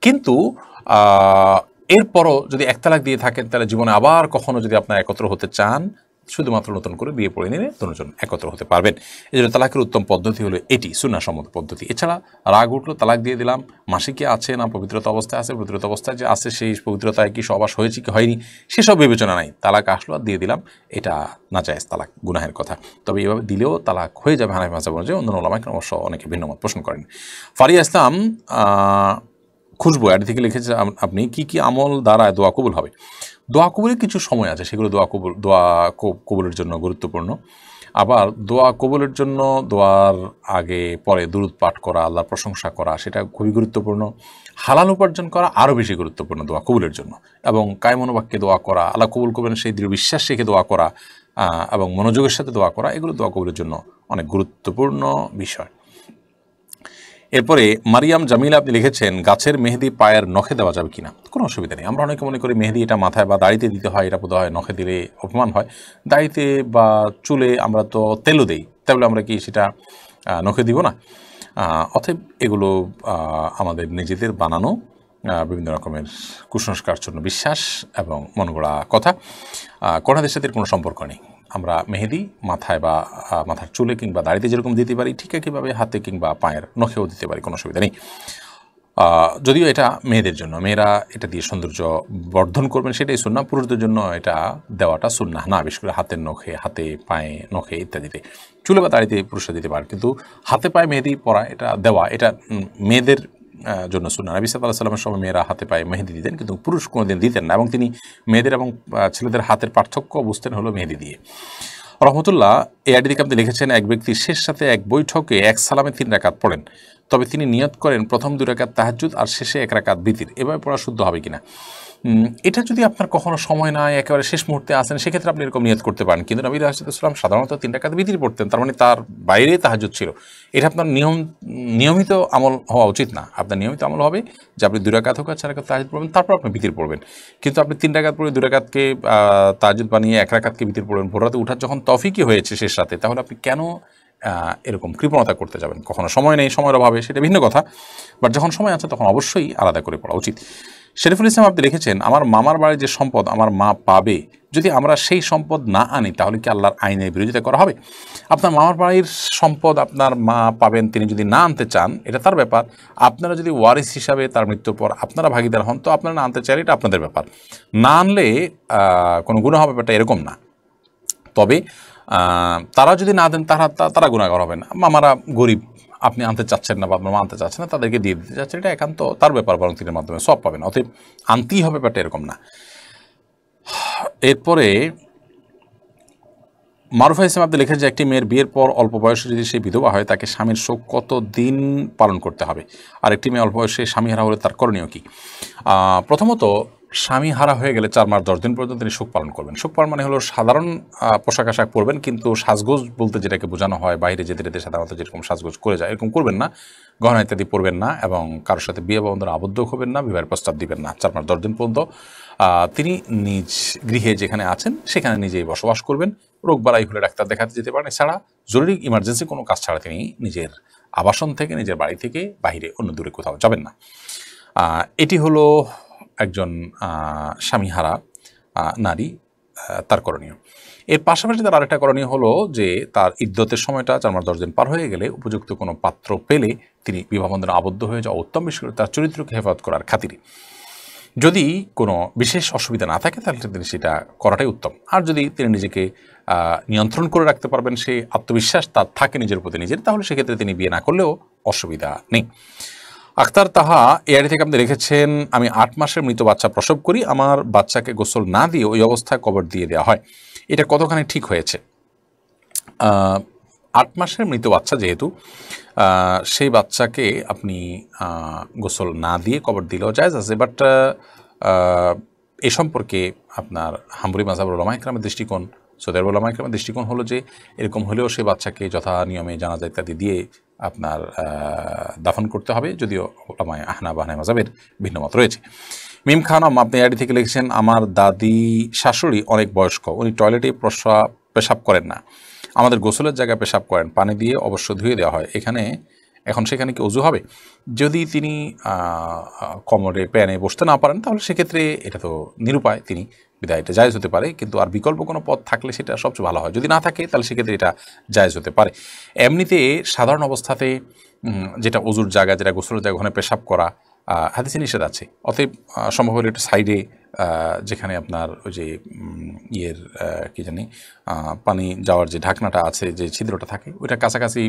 কিন্তু এরপরও যদি 1 তালাক দিয়ে থাকেন তাহলে জীবনে আবার কখনো যদি আপনার একত্র হতে চান, শুধুমাত্র নতুন করে বিয়ে পড়ে নিলে দুজন একত্র হতে পারবেন। এই জন্য তালাকের উত্তম পদ্ধতি হলো এটি, সুন্নাহসম্মত পদ্ধতি। এছাড়া রাগ উঠলো, তালাক দিয়ে দিলাম, মাসিকে আছে না পবিত্রতা অবস্থায় আছে, পবিত্রতা অবস্থায় যে আছে সেই পবিত্রতায় কি সহবাস হয়েছে কি হয়নি সেসব বিবেচনা নাই, তালাক আসলো আর দিয়ে দিলাম, এটা নাজায়েজ তালাক, গুনাহের কথা। তবে এভাবে দিলেও তালাক হয়ে যাবে হানাফি মাযহাব অনুযায়ী, অন্য উলামায়ে কেরাম অবশ্য অনেকে ভিন্ন মত পোষণ করেন। ফারিয়া ইসলাম খুশবু এর থেকে লিখেছে, আপনি কি কি আমল দ্বারা দোয়া কবুল হবে? দোয়া কবুলের কিছু সময় আছে, সেগুলো দোয়া কবুলের জন্য গুরুত্বপূর্ণ। আবার দোয়া কবুলের জন্য দোয়ার আগে পরে দুরূদ পাঠ করা, আল্লাহর প্রশংসা করা, সেটা খুবই গুরুত্বপূর্ণ। হালাল উপার্জন করা আরও বেশি গুরুত্বপূর্ণ দোয়া কবুলের জন্য। এবং কায় মনোবাক্যে দোয়া করা, আল্লাহ কবুল করবেন সেই দৃঢ় বিশ্বাস রেখে দোয়া করা এবং মনোযোগের সাথে দোয়া করা, এগুলো দোয়া কবুলের জন্য অনেক গুরুত্বপূর্ণ বিষয়। এরপরে মারিয়াম জামিলা আপনি লিখেছেন, গাছের মেহেদি পায়ের নখে দেওয়া যাবে কিনা? কোনো অসুবিধা নেই। আমরা অনেকে মনে করি মেহেদি এটা মাথায় বা দাড়িতে দিতে হয়, এটা বোধ হয় নখে দিলে অপমান হয়। দাড়িতে বা চুলে আমরা তো তেলও দিই, তাহলে আমরা কি সেটা নখে দিব না? অতএব এগুলো আমাদের নিজেদের বানানো বিভিন্ন রকমের কুসংস্কার জন্য বিশ্বাস এবং মনগড়া কথা, কোরআনের সাথে কোনো সম্পর্ক নেই। আমরা মেহেদি মাথায় বা মাথার চুলে কিংবা দাড়িতে যেরকম দিতে পারি, ঠিক একইভাবে হাতে কিংবা পায়ের নখেও দিতে পারি, কোনো অসুবিধা নেই। যদিও এটা মেয়েদের জন্য, মেয়েরা এটা দিয়ে সৌন্দর্য বর্ধন করবেন সেটাই সুন্নাহ, পুরুষদের জন্য এটা দেওয়াটা সুন্নাহ না, বিশেষ করে হাতের নখে, হাতে পায়ে নখে ইত্যাদিতে। চুলে বা দাড়িতে পুরুষরা দিতে পারে, কিন্তু হাতে পায়ে মেহেদি পরা এটা দেওয়া, এটা মেয়েদের জন্য সুন্নাহ। নবী সাল্লাল্লাহু আলাইহি ওয়াসাল্লামের সময় মেয়েরা হাতে পায়ে মেহেদি দিতেন, কিন্তু পুরুষ কোনোদিন দিতেন না, এবং তিনি মেয়েদের এবং ছেলেদের হাতের পার্থক্য বুঝতেন হলো মেহেদি দিয়ে। রহমতুল্লাহ এই আইডি থেকে আপনি লিখেছেন, এক ব্যক্তি শেষ সাথে এক বৈঠকে 1 সালামে 3 রাকাত পড়েন, তবে তিনি নিয়ত করেন প্রথম 2 রাকাত তাহাজ্জুদ আর শেষে 1 রাকাত বিতির, এভাবে পড়া শুদ্ধ হবে কিনা? এটা যদি আপনার কখনো সময় নাই, একেবারে শেষ মুহূর্তে আসেন, সেক্ষেত্রে আপনি এরকম নিয়ত করতে পারেন। কিন্তু নবী রাসূলুল্লাহ সাল্লাল্লাহু আলাইহি ওয়াসাল্লাম সাধারণত 3 রাকাত বিতির পড়তেন, তার মানে তার বাইরে তাহাজ্জুদ ছিল। এটা আপনার নিয়মিত আমল হওয়া উচিত না। আপনার নিয়মিত আমল হবে যে আপনি 2 রাকাত হোক 4 রাকাত তাহাজ্জুদ পড়বেন, তারপর আপনি বিতির পড়বেন। কিন্তু আপনি 3 রাকাত পড়ে 2 রাকাতকে তাহাজ্জুদ বানিয়ে 1 রাকাতকে বিতির পড়বেন, ভোর রাতে উঠার যখন তৌফিকই হয়েছে শেষ রাতে, তাহলে আপনি কেন এরকম কৃপণতা করতে যাবেন? কখনো সময় নেই, সময়ের অভাবে, সেটা ভিন্ন কথা, বাট যখন সময় আছে তখন অবশ্যই আলাদা করে পড়া উচিত। শরীফুল ইসলাম আপনি লিখেছেন, আমার মামার বাড়ির যে সম্পদ আমার মা পাবে, যদি আমরা সেই সম্পদ না আনি তাহলে কি আল্লাহর আইনের বিরোধিতা করা হবে? আপনার মামার বাড়ির সম্পদ আপনার মা পাবেন, তিনি যদি না আনতে চান এটা তার ব্যাপার। আপনারা যদি ওয়ারিস হিসাবে তার মৃত্যুর পর আপনারা ভাগিদার হন, তো আপনারা না আনতে চাইলে এটা আপনাদের ব্যাপার, না আনলে কোনো গুনাহ হবে ব্যাপারটা এরকম না। তবে তারা যদি না দেন তারা গুনাহগার হবেন। মামারা গরিব, আপনি আনতে চাচ্ছেন না বা আপনার মা আনতে চাচ্ছেন না, তাদেরকে দিয়ে দিতে চাচ্ছেন, এটা একান্ত তার ব্যাপার, বরং তিনের মাধ্যমে সব পাবেন। অতএব আনতেই হবে ব্যাপারটা এরকম না। এরপরে মারুফা ইসলাম আপনি লিখেন যে একটি মেয়ের বিয়ের পর অল্প বয়সে যদি সে বিধবা হয় তাকে স্বামীর শোক কত দিন পালন করতে হবে, আর একটি মেয়ে অল্প বয়সে স্বামী হারা হলে তার করণীয় কী? প্রথমত, স্বামী হারা হয়ে গেলে 4 মাস 10 দিন পর্যন্ত তিনি শোক পালন করবেন। শোক পালন মানে হলো সাধারণ পোশাক আশাক পরবেন, কিন্তু সাজগোজ বলতে যেটাকে বোঝানো হয়, বাইরে যেতে যেতে সাধারণত যেরকম সাজগোজ করে যায় এরকম করবেন না, গহনা ইত্যাদি পরবেন না, এবং কারোর সাথে বিয়ে বন্ধনে আবদ্ধ হবেন না, বিবাহের প্রস্তাব দিবেন না। 4 মাস 10 দিন পর্যন্ত তিনি নিজ গৃহে যেখানে আছেন সেখানে নিজেই বসবাস করবেন। রোগ বালাই হলে ডাক্তার দেখাতে যেতে পারেন, এছাড়া জরুরি ইমার্জেন্সি কোনো কাজ ছাড়া তিনি নিজের আবাসন থেকে, নিজের বাড়ি থেকে বাইরে অন্য দূরে কোথাও যাবেন না। এটি হলো একজন স্বামীহারা নারী তার করণীয়। এর পাশাপাশি তার আরেকটা করণীয় হলো যে তার ইদ্যতের সময়টা 4 মাস 10 দিন পার হয়ে গেলে উপযুক্ত কোনো পাত্র পেলে তিনি বিবাহ বন্ধনে আবদ্ধ হয়ে যাওয়া উত্তম, বিশেষ করে তার চরিত্রকে হেফাজত করার খাতিরে। যদি কোনো বিশেষ অসুবিধা না থাকে তাহলে তিনি সেটা করাটাই উত্তম। আর যদি তিনি নিজেকে নিয়ন্ত্রণ করে রাখতে পারবেন, সেই আত্মবিশ্বাস তার থাকে নিজের প্রতি নিজের, তাহলে সেক্ষেত্রে তিনি বিয়ে না করলেও অসুবিধা নেই। আখতার তাহা এআইডি থেকে আপনি লিখেছেন, আমি 8 মাসের মৃত বাচ্চা প্রসব করি, আমার বাচ্চাকে গোসল না দিয়ে ওই অবস্থায় কবর দিয়ে দেওয়া হয়, এটা কতখানি ঠিক হয়েছে? 8 মাসের মৃত বাচ্চা যেহেতু, সেই বাচ্চাকে আপনি গোসল না দিয়ে কবর দিলেও জায়েজ আছে, বাট এ সম্পর্কে আপনার হাম্বলি মাযহাবের উলামা ইকরামের দৃষ্টিকোণ, সৌদি আরবের উলামা ইকরামের দৃষ্টিকোণ হলো যে এরকম হলেও সেই বাচ্চাকে যথা নিয়মে জানাজা ইত্যাদি দিয়ে আপনার দাফন করতে হবে, যদিও উলামায়ে আহনাফ হানাফি মাযহাবের ভিন্ন মত রয়েছে। মিম খানম আপনি আইডি থেকে লিখেছেন, আমার দাদি শাশুড়ি অনেক বয়স্ক, উনি টয়লেটে পেশাব করেন না, আমাদের গোসলের জায়গায় পেশাব করেন, পানি দিয়ে অবশ্য ধুয়ে দেওয়া হয়, এখন সেখানে কি ওযু হবে? যদি তিনি কোমরে প্যানে বসতে না পারেন তাহলে সেক্ষেত্রে এটা তো নিরুপায়, তিনি বিদায় এটা জায়েজ হতে পারে, কিন্তু আর বিকল্প কোনো পথ থাকলে সেটা সবচেয়ে ভালো হয়। যদি না থাকে তাহলে সেক্ষেত্রে এটা জায়েজ হতে পারে। এমনিতে সাধারণ অবস্থাতে যেটা ওযুর জায়গা, যেটা গোসলের জায়গা, ওখানে পেশাব করা হাদিসে নিষেধ আছে। অতএব সম্ভব হলে একটু সাইডে, যেখানে আপনার ওই যে কি জানি পানি যাওয়ার যে ঢাকনাটা আছে, যে ছিদ্রটা থাকে, ওইটা কাছাকাছি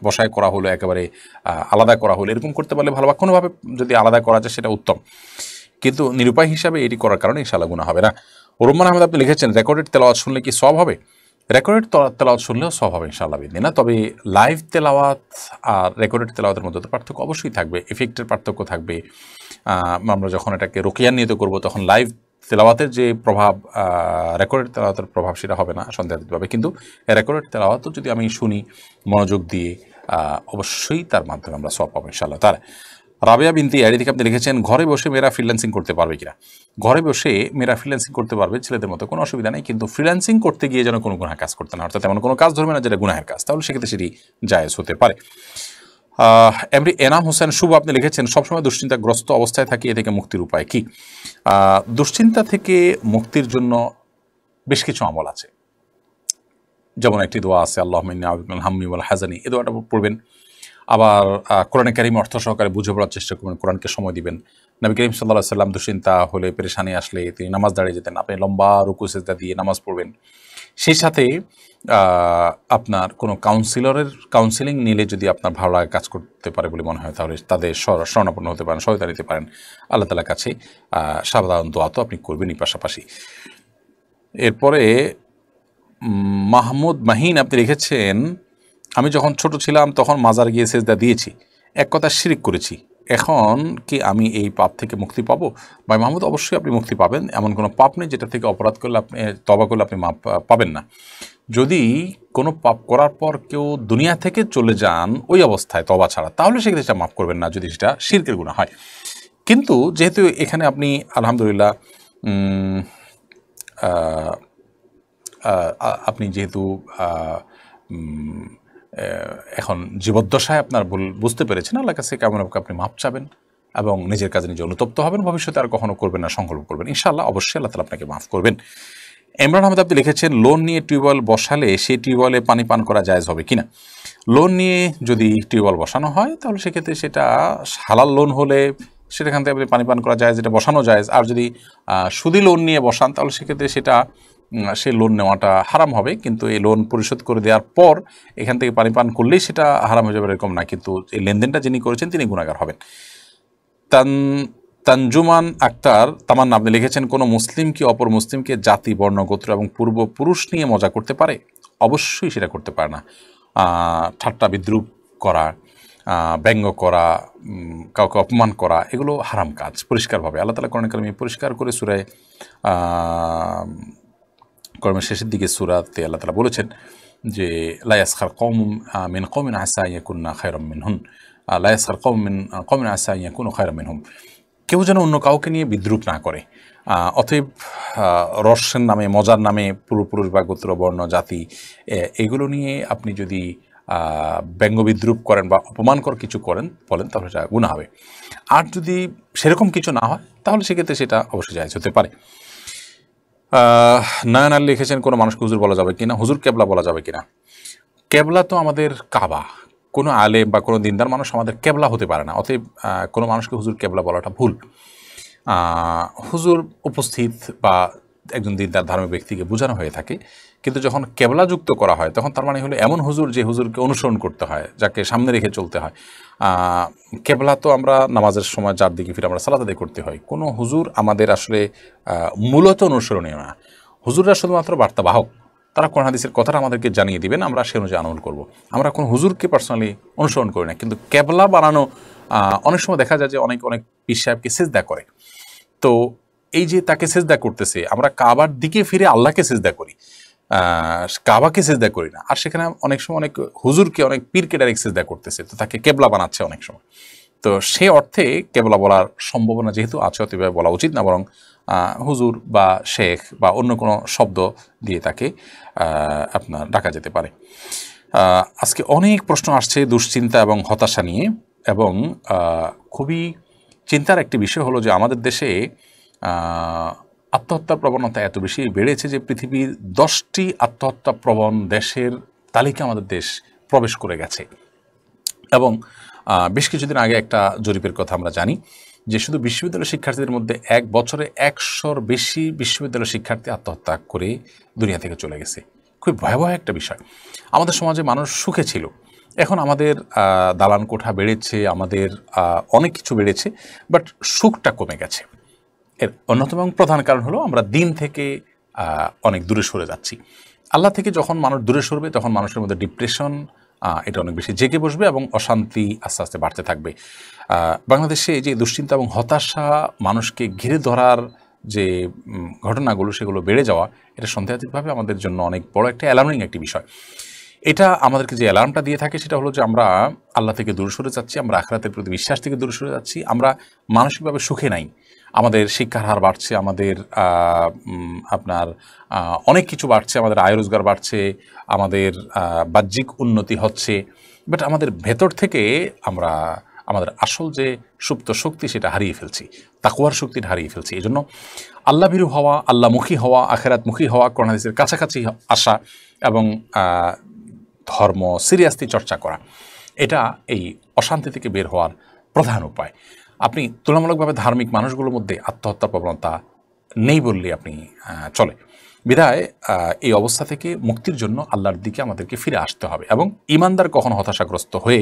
বসায় করা হলো, একেবারে আলাদা করা হলো, এরকম করতে পারলে ভালো, বা কোনোভাবে যদি আলাদা করা যায় সেটা উত্তম, কিন্তু নিরুপায় হিসাবে এটি করার কারণে ইনশাআল্লাহ গুনাহ হবে না। রুম্মান আহমেদ আপনি লিখেছেন, রেকর্ডেড তেলাওয়াত শুনলে কি সওয়াব হবে? রেকর্ডেড তেলাওয়াত শুনলেও সওয়াব হবে ইনশাআল্লাহ বিদিনা। তবে লাইভ তেলাওয়াত আর রেকর্ডেড তেলাওয়াতের মধ্যে তো পার্থক্য অবশ্যই থাকবে, এফেক্টের পার্থক্য থাকবে। আমরা যখন এটাকে রুকিয়ার নিয়ত করব তখন লাইভ তেলাওয়াতের যে প্রভাব, রেকর্ডেড তেলাওয়াতের প্রভাব সেটা হবে না সন্দেহাতীতভাবে, কিন্তু রেকর্ডেড তেলাওয়াতও যদি আমি শুনি মনোযোগ দিয়ে, অবশ্যই তার মাধ্যমে আমরা সওয়াব পাবো ইনশাআল্লাহ তাআলা। রাবিয়া বিনতি আইডি থেকে আপনি লিখেছেন, ঘরে বসে মেয়েরা ফ্রিল্যান্সিং করতে পারবে কিনা? ঘরে বসে মেয়েরা ফ্রিল্যান্সিং করতে পারবে, ছেলেদের মতো কোনো অসুবিধা নেই, কিন্তু ফ্রিল্যান্সিং করতে গিয়ে যেন কোনো গুনাহ কাজ করতে না, অর্থাৎ এমন কোনো কাজ ধরবে না যেটা গুনাহের কাজ, তাহলে সেক্ষেত্রে সেটি জায়েজ হতে পারে। এমনি এনাম হোসেন শুভ আপনি লিখেছেন, সবসময় দুশ্চিন্তাগ্রস্ত অবস্থায় থাকি, এ থেকে মুক্তির উপায় কি? দুশ্চিন্তা থেকে মুক্তির জন্য বেশ কিছু আমল আছে, যেমন একটি দোয়া আছে, আল্লাহুম্মা ইন্নী আউযু মিনাল হাম্মি ওয়াল হাযানি, এই দোয়াটা পড়বেন। আবার কোরআনে কারীম অর্থ সহকারে বুঝে পড়ার চেষ্টা করবেন, কোরআনকে সময় দিবেন। নবী করিম সাল্লাল্লাহু আলাইহি ওয়াসাল্লাম দুশ্চিন্তা হলে, পেরেশানি আসলে তিনি নামাজ দাঁড়িয়ে যেতেন, আপনি লম্বা রুকু সিজদা দিয়ে নামাজ পড়বেন। সেই সাথে আপনার কোনো কাউন্সিলিং নিলে যদি আপনার ভালো লাগে, কাজ করতে পারে বলে মনে হয়, তাহলে তাদের শরণাপন্ন হতে পারেন, সহায়তা নিতে পারেন আল্লাহ তাআলার কাছে। সাধারণ দোয়া তো আপনি করবেনই পাশাপাশি। এরপরে মাহমুদ মাহিন আপনি লিখেছেন, আমি যখন ছোট ছিলাম তখন মাজার গিয়ে সেজদা দিয়েছি, এক কথা শিরক করেছি, এখন কি আমি এই পাপ থেকে মুক্তি পাবো? ভাই মাহমুদ, অবশ্যই আপনি মুক্তি পাবেন, এমন কোনো পাপ নেই যেটা থেকে অপরাধ করলে আপনি তওবা করলে আপনি মাপ পাবেন না। যদি কোনো পাপ করার পর কেউ দুনিয়া থেকে চলে যান ওই অবস্থায় তওবা ছাড়া, তাহলে সেক্ষেত্রে সেটা মাফ করবেন না, যদি সেটা শিরকের গুনাহ হয়। কিন্তু যেহেতু এখানে আপনি আলহামদুলিল্লাহ আপনি যেহেতু এখন জীবদ্দশায় আপনার ভুল বুঝতে পেরেছেন, আল্লাহর কাছে কেমন আপনি মাপ চাবেন এবং নিজের কাজে নিজে অনুতপ্ত হবেন, ভবিষ্যতে আর কখনো করবেন না, সংকল্প করবেন, ইনশাআল্লাহ অবশ্যই আল্লাহ তাআলা আপনাকে মাফ করবেন। ইমরান আহমেদ আপনি লিখেছেন, লোন নিয়ে টিউবওয়েল বসালে সেই টিউবওয়েলে পানি পান করা জায়েজ হবে কিনা? লোন নিয়ে যদি টিউবওয়েল বসানো হয় তাহলে সেক্ষেত্রে সেটা হালাল লোন হলে সেখান থেকে আপনি পানি পান করা জায়েজ, এটা বসানো জায়েজ। আর যদি সুদি লোন নিয়ে বসান তাহলে সেক্ষেত্রে সেটা সেই লোন নেওয়াটা হারাম হবে, কিন্তু এই লোন পরিশোধ করে দেওয়ার পর এখান থেকে পানি পান করলেই সেটা হারাম হয়ে যাবে এরকম না, কিন্তু এই লেনদেনটা যিনি করেছেন তিনি গুনাহগার হবেন। তানজুমান আক্তার তামান্না আপনি লিখেছেন, কোনো মুসলিম কি অপর মুসলিমকে জাতি, বর্ণ, গোত্র এবং পূর্বপুরুষ নিয়ে মজা করতে পারে? অবশ্যই সেটা করতে পারে না। ঠাট্টা বিদ্রুপ করা, ব্যঙ্গ করা, কাউকে অপমান করা, এগুলো হারাম কাজ পরিষ্কারভাবে। আল্লাহ তাআলা কোরআনে কারিমে পরিষ্কার করে সূরায়ে কর্মের শেষের দিকে সূরাতে আল্লাহ তাআলা বলেছেন যে লা ইয়াসখার কওমুম মিন কওমিন আসা আন ইয়াকুনা খায়রাম মিনহুম, লা ইয়াসখার কওমুম মিন কওমিন আসা আন ইয়াকুনু খায়রাম মিনহুম। কেউ যেন অন্য কাউকে নিয়ে বিদ্রুপ না করে। অতএব রসের নামে, মজার নামে পুরুষ বা গোত্র, বর্ণ, জাতি এগুলো নিয়ে আপনি যদি ব্যঙ্গ বিদ্রুপ করেন বা অপমানকর কিছু বলেন তাহলে সেটা গুনাহ হবে। আর যদি সেরকম কিছু না হয় তাহলে সেক্ষেত্রে সেটা অবশ্যই জায়েজ হতে পারে। নয়ন আলী লিখেছেন কোনো মানুষকে হুজুর বলা যাবে কিনা, হুজুর কেবলা বলা যাবে কিনা। কেবলা তো আমাদের কাবা, কোনো আলেম বা কোনো দিনদার মানুষ আমাদের কেবলা হতে পারে না। অতএব কোনো মানুষকে হুজুর কেবলা বলাটা ভুল। হুজুর উপস্থিত বা একজন দিনদার ধার্মিক ব্যক্তিকে বোঝানো হয়ে থাকে, কিন্তু যখন কেবলা যুক্ত করা হয় তখন তার মানে হলো এমন হুজুর যে হুজুরকে অনুসরণ করতে হয়, যাকে সামনে রেখে চলতে হয়। কেবলা তো আমরা নামাজের সময় যার দিকে ফিরে আমরা সালাত আদায় করতে হয়। কোনো হুজুর আমাদের আসলে মূলত অনুসরণীয় না। হুজুররা শুধুমাত্র বার্তাবাহক, তারা কোরআন হাদিসের কথাটা আমাদেরকে জানিয়ে দিবেন, আমরা সে অনুযায়ী আমল করব। আমরা কোনো হুজুরকে পার্সোনালি অনুসরণ করি না। কিন্তু কেবলা বানানো অনেক সময় দেখা যায় যে অনেক পীর সাহেবকে সিজদা করে। তো এই যে তাকে সিজদা করতেছে, আমরা কাবার দিকে ফিরে আল্লাহকে সিজদা করি, কাবাকে সিজদা করি না। আর সেখানে অনেক সময় অনেক হুজুরকে, অনেক পীরকে ডাইরেক্ট সিজদা করতেছে, তো তাকে কেবলা বানাচ্ছে অনেক সময়। তো সে অর্থে কেবলা বলার সম্ভাবনা যেহেতু আছে, অতএব বলা উচিত না, বরং হুজুর বা শেখ বা অন্য কোনো শব্দ দিয়ে তাকে আপনার ডাকা যেতে পারে। আজকে অনেক প্রশ্ন আসছে দুশ্চিন্তা এবং হতাশা নিয়ে, এবং খুবই চিন্তার একটি বিষয় হলো যে আমাদের দেশে আত্মহত্যার প্রবণতা এত বেশি বেড়েছে যে পৃথিবীর 10টি আত্মহত্যা প্রবণ দেশের তালিকা আমাদের দেশ প্রবেশ করে গেছে। এবং বেশ কিছুদিন আগে একটা জরিপের কথা আমরা জানি যে শুধু বিশ্ববিদ্যালয় শিক্ষার্থীদের মধ্যে এক বছরে 100-র বেশি বিশ্ববিদ্যালয় শিক্ষার্থী আত্মহত্যা করে দুনিয়া থেকে চলে গেছে। খুব ভয়াবহ একটা বিষয়। আমাদের সমাজে মানুষ সুখে ছিল, এখন আমাদের দালান কোঠা বেড়েছে, আমাদের অনেক কিছু বেড়েছে, বাট সুখটা কমে গেছে। এর অন্যতম এবং প্রধান কারণ হলো আমরা দিন থেকে অনেক দূরে সরে যাচ্ছি। আল্লাহ থেকে যখন মানুষ দূরে সরবে তখন মানুষের মধ্যে ডিপ্রেশন এটা অনেক বেশি জেগে বসবে এবং অশান্তি আস্তে আস্তে বাড়তে থাকবে। বাংলাদেশে এই যে দুশ্চিন্তা এবং হতাশা মানুষকে ঘিরে ধরার যে ঘটনাগুলো সেগুলো বেড়ে যাওয়া, এটা সন্দেহাতীতভাবে আমাদের জন্য অনেক বড় একটা অ্যালার্মিং একটি বিষয়। এটা আমাদেরকে যে অ্যালার্মটা দিয়ে থাকে সেটা হলো যে আমরা আল্লাহ থেকে দূরে সরে যাচ্ছি, আমরা আখিরাতের প্রতি বিশ্বাস থেকে দূরে সরে যাচ্ছি, আমরা মানসিকভাবে সুখে নাই, আমাদের শিক্ষার হার বাড়ছে, আমাদের আপনার অনেক কিছু বাড়ছে, আমাদের আয় রোজগার বাড়ছে, আমাদের বাহ্যিক উন্নতি হচ্ছে, বাট আমাদের ভেতর থেকে আমরা আমাদের আসল যে সুপ্ত শক্তি সেটা হারিয়ে ফেলছি, তাকওয়ার শক্তিটা হারিয়ে ফেলছি। এই জন্য আল্লাহভীরু হওয়া, আল্লাহমুখী হওয়া, আখিরাতমুখী হওয়া, কোরআন হাদিসের কাছাকাছি আসা এবং ধর্ম সিরিয়াসলি চর্চা করা, এটা এই অশান্তি থেকে বের হওয়ার প্রধান উপায়। আপনি তুলনামূলকভাবে ধার্মিক মানুষগুলোর মধ্যে আত্মহত্যার প্রবণতা নেই বললে আপনি চলে। বিধায় এই অবস্থা থেকে মুক্তির জন্য আল্লাহর দিকে আমাদেরকে ফিরে আসতে হবে, এবং ইমানদার কখনো হতাশাগ্রস্ত হয়ে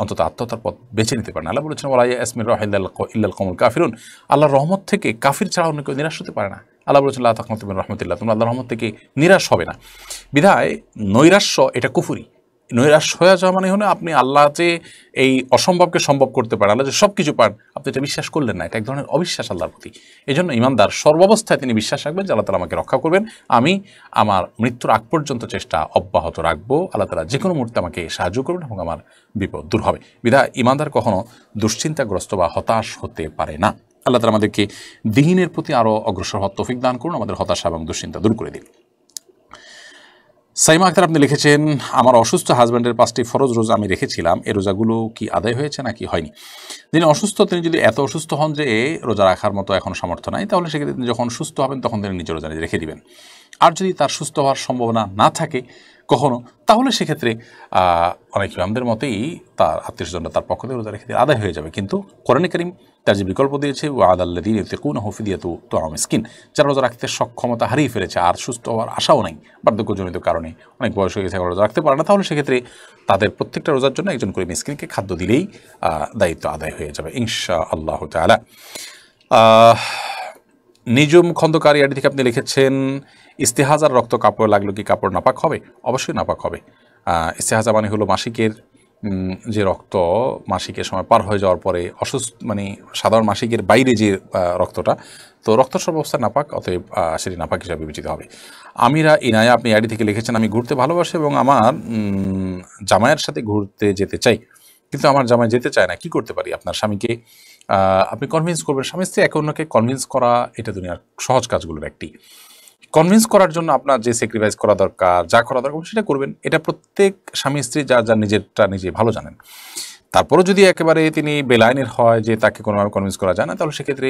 অন্তত আত্মহত্যার পথ বেছে নিতে পারে না। আল্লাহ বলেছেন ওয়ালা ইয়াসমির ইল্লাল কওমুল কাফিরুন, আল্লাহর রহমত থেকে কাফির ছাড়া অন্য কেউ নিরাশ হতে পারে না। আল্লাহ বলেছেন লা তাকনাতু মির রাহমাতিল্লাহ, তোমরা আল্লাহর রহমত থেকে নিরাশ হবে না। বিধায় নৈরাশ্য এটা কুফরি। নৈরাশ্য হয়ে যাওয়া মানে হলো আপনি আল্লাহ যে এই অসম্ভবকে সম্ভব করতে পারেন, আল্লাহ যে সব কিছু পারেন, আপনি এটা বিশ্বাস করলেন না, এটা এক ধরনের অবিশ্বাস আল্লাহর প্রতি। এই জন্য ইমানদার সর্বাবস্থায় তিনি বিশ্বাস রাখবেন যে আল্লাহ তাআলা আমাকে রক্ষা করবেন, আমি আমার মৃত্যুর আগ পর্যন্ত চেষ্টা অব্যাহত রাখবো, আল্লাহ তাআলা যে কোনো মুহূর্তে আমাকে সাহায্য করবেন এবং আমার বিপদ দূর হবে। বিধায় ইমানদার কখনো দুশ্চিন্তাগ্রস্ত বা হতাশ হতে পারে না। আল্লাহ তাআলা আমাদেরকে দ্বীনের প্রতি আরও অগ্রসর হওয়ার তৌফিক দান করুন, আমাদের হতাশা এবং দুশ্চিন্তা দূর করে দিন। সাইমা আক্তার আপনি লিখেছেন আমার অসুস্থ হাজব্যান্ডের 5টি ফরজ রোজা আমি রেখেছিলাম, এই রোজাগুলো কি আদায় হয়েছে নাকি হয়নি? যিনি অসুস্থ তিনি যদি এত অসুস্থ হন যে রোজা রাখার মতো এখন সামর্থ্য নাই, তাহলে সেক্ষেত্রে তিনি যখন সুস্থ হবেন তখন তিনি নিজের রোজা রেখে দিবেন। আর যদি তার সুস্থ হওয়ার সম্ভাবনা না থাকে কখনো, তাহলে সেক্ষেত্রে অনেক ইমামদের মতেই তার আত্মীয়স্বজনরা তার পক্ষ থেকে রোজা রেখে আদায় হয়ে যাবে। কিন্তু কোরআনে কারীম তার যে বিকল্প দিয়েছে ওয়াদাল্লাযীনা ইউতিকুনাহু ফিদিয়াতুন তা'আমু মিসকিন, যারা রোজা রাখতে সক্ষমতা হারিয়ে ফেলেছে আর সুস্থ হওয়ার আশাও নাই, বার্ধক্যজনিত কারণে অনেক বয়স হয়ে গেছে রোজা রাখতে পারে না, তাহলে সেক্ষেত্রে তাদের প্রত্যেকটা রোজার জন্য একজন করে মিসকিনকে খাদ্য দিলেই দায়িত্ব আদায় হয়ে যাবে ইনশাআল্লাহু তাআলা। নিজুম খন্দকার ইয়াডি থেকে আপনি লিখেছেন, ইস্তেহাজার রক্ত কাপড় লাগলো কি কাপড় নাপাক হবে? অবশ্যই নাপাক হবে। ইস্তেহাজা মানে হলো মাসিকের যে রক্ত মাসিকের সময় পার হয়ে যাওয়ার পরে অসুস্থ, মানে সাধারণ মাসিকের বাইরে যে রক্তটা, তো রক্তস্রাব অবস্থা নাপাক, অতএব সেটি নাপাক হিসাবে বিবেচিত হবে। আমিরা ইনায়া আপনি আইডি থেকে লিখেছেন, আমি ঘুরতে ভালোবাসি এবং আমার জামাইয়ের সাথে ঘুরতে যেতে চাই, কিন্তু আমার জামাই যেতে চায় না, কি করতে পারি? আপনার স্বামীকে আপনি কনভিন্স করবেন। স্বামী স্ত্রী একে অন্যকে কনভিন্স করা এটা দুনিয়ার সহজ কাজগুলোর একটি। কনভিন্স করার জন্য আপনার যে স্যাক্রিফাইস করা দরকার, যা করা দরকার সেটা করবেন। এটা প্রত্যেক স্বামী স্ত্রী যার যার নিজেরটা নিজে ভালো জানেন। তারপরেও যদি একেবারে তিনি বেলাইনের হয় যে তাকে কোনোভাবে কনভিন্স করা যায় না, তাহলে সেক্ষেত্রে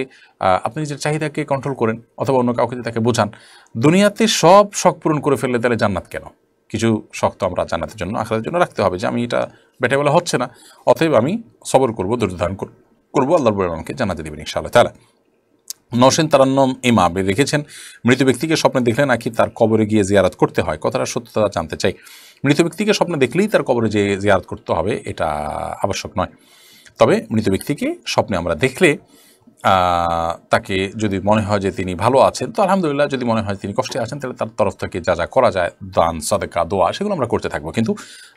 আপনি নিজের চাহিদাকে কন্ট্রোল করেন, অথবা অন্য কাউকে তাকে বোঝান। দুনিয়াতে সব শখ পূরণ করে ফেললে তাহলে জান্নাত কেন? কিছু শখ তো আমরা জান্নাতের জন্য, আখিরাতের জন্য রাখতে হবে, যে আমি এটা বেটা বলা হচ্ছে না, অতএব আমি সবর করবো, ধৈর্য ধারণ করবো, আল্লাহর বলে আমাকে জান্নাতে দেবেন ইনশাআল্লাহ তাআলা। নওশিন তারান্নম ইমা আপনি লিখেছেন, মৃত ব্যক্তিকে স্বপ্নে দেখলে নাকি তার কবরে গিয়ে জিয়ারত করতে হয়, কথাটা সত্যতা জানতে চাই। মৃত ব্যক্তিকে স্বপ্নে দেখলেই তার কবরে যে জিয়ারত করতে হবে এটা আবশ্যক নয়। তবে মৃত ব্যক্তিকে স্বপ্নে আমরা দেখলে তাকে যদি মনে হয় যে তিনি ভালো আছেন তো আলহামদুলিল্লাহ, যদি মনে হয় তিনি কষ্টে আছেন তাহলে তার তরফ থেকে যা যা করা যায়, দান সাদেকা দোয়া, সেগুলো আমরা করতে থাকবো। কিন্তু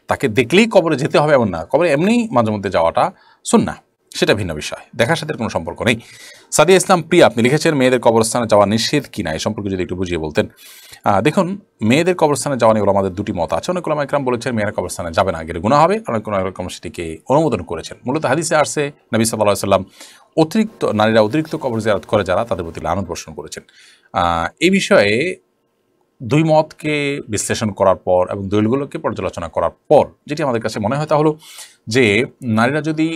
তাকে দেখলেই কবরে যেতে হবে এমন না, কবরে এমনি মাঝে মধ্যে যাওয়াটা সুন্নাহ, সেটা ভিন্ন বিষয়, দেখার সাথে কোনো সম্পর্ক নেই। সাদিয়া ইসলাম প্রিয়া আপনি লিখেছেন, মেয়েদের কবরস্থানে যাওয়া নিষেধ কিনা, এই সম্পর্কে যদি একটু বুঝিয়ে বলতেন। দেখুন, মেয়েদের কবরস্থানে যাওয়া নিয়ে আমাদের দুটি মত আছে। অনেক ওলামা ইকরাম বলেছেন মেয়েরা কবরস্থানে যাবে না, গেলে গুনাহ হবে। অনেক ওলামা সেটিকে অনুমোদন করেছেন। মূলত হাদিসে আসছে নবী সাল্লাল্লাহু আলাইহি ওয়াসাল্লাম নারীরা অতিরিক্ত কবর জিয়ারত করে যারা, তাদের প্রতি লানত বর্ষণ করেছেন। এই বিষয়ে দুই মতকে বিশ্লেষণ করার পর এবং দলিলগুলোকে পর্যালোচনা করার পর যেটি আমাদের কাছে মনে হয় তা হলো যে নারীরা যদি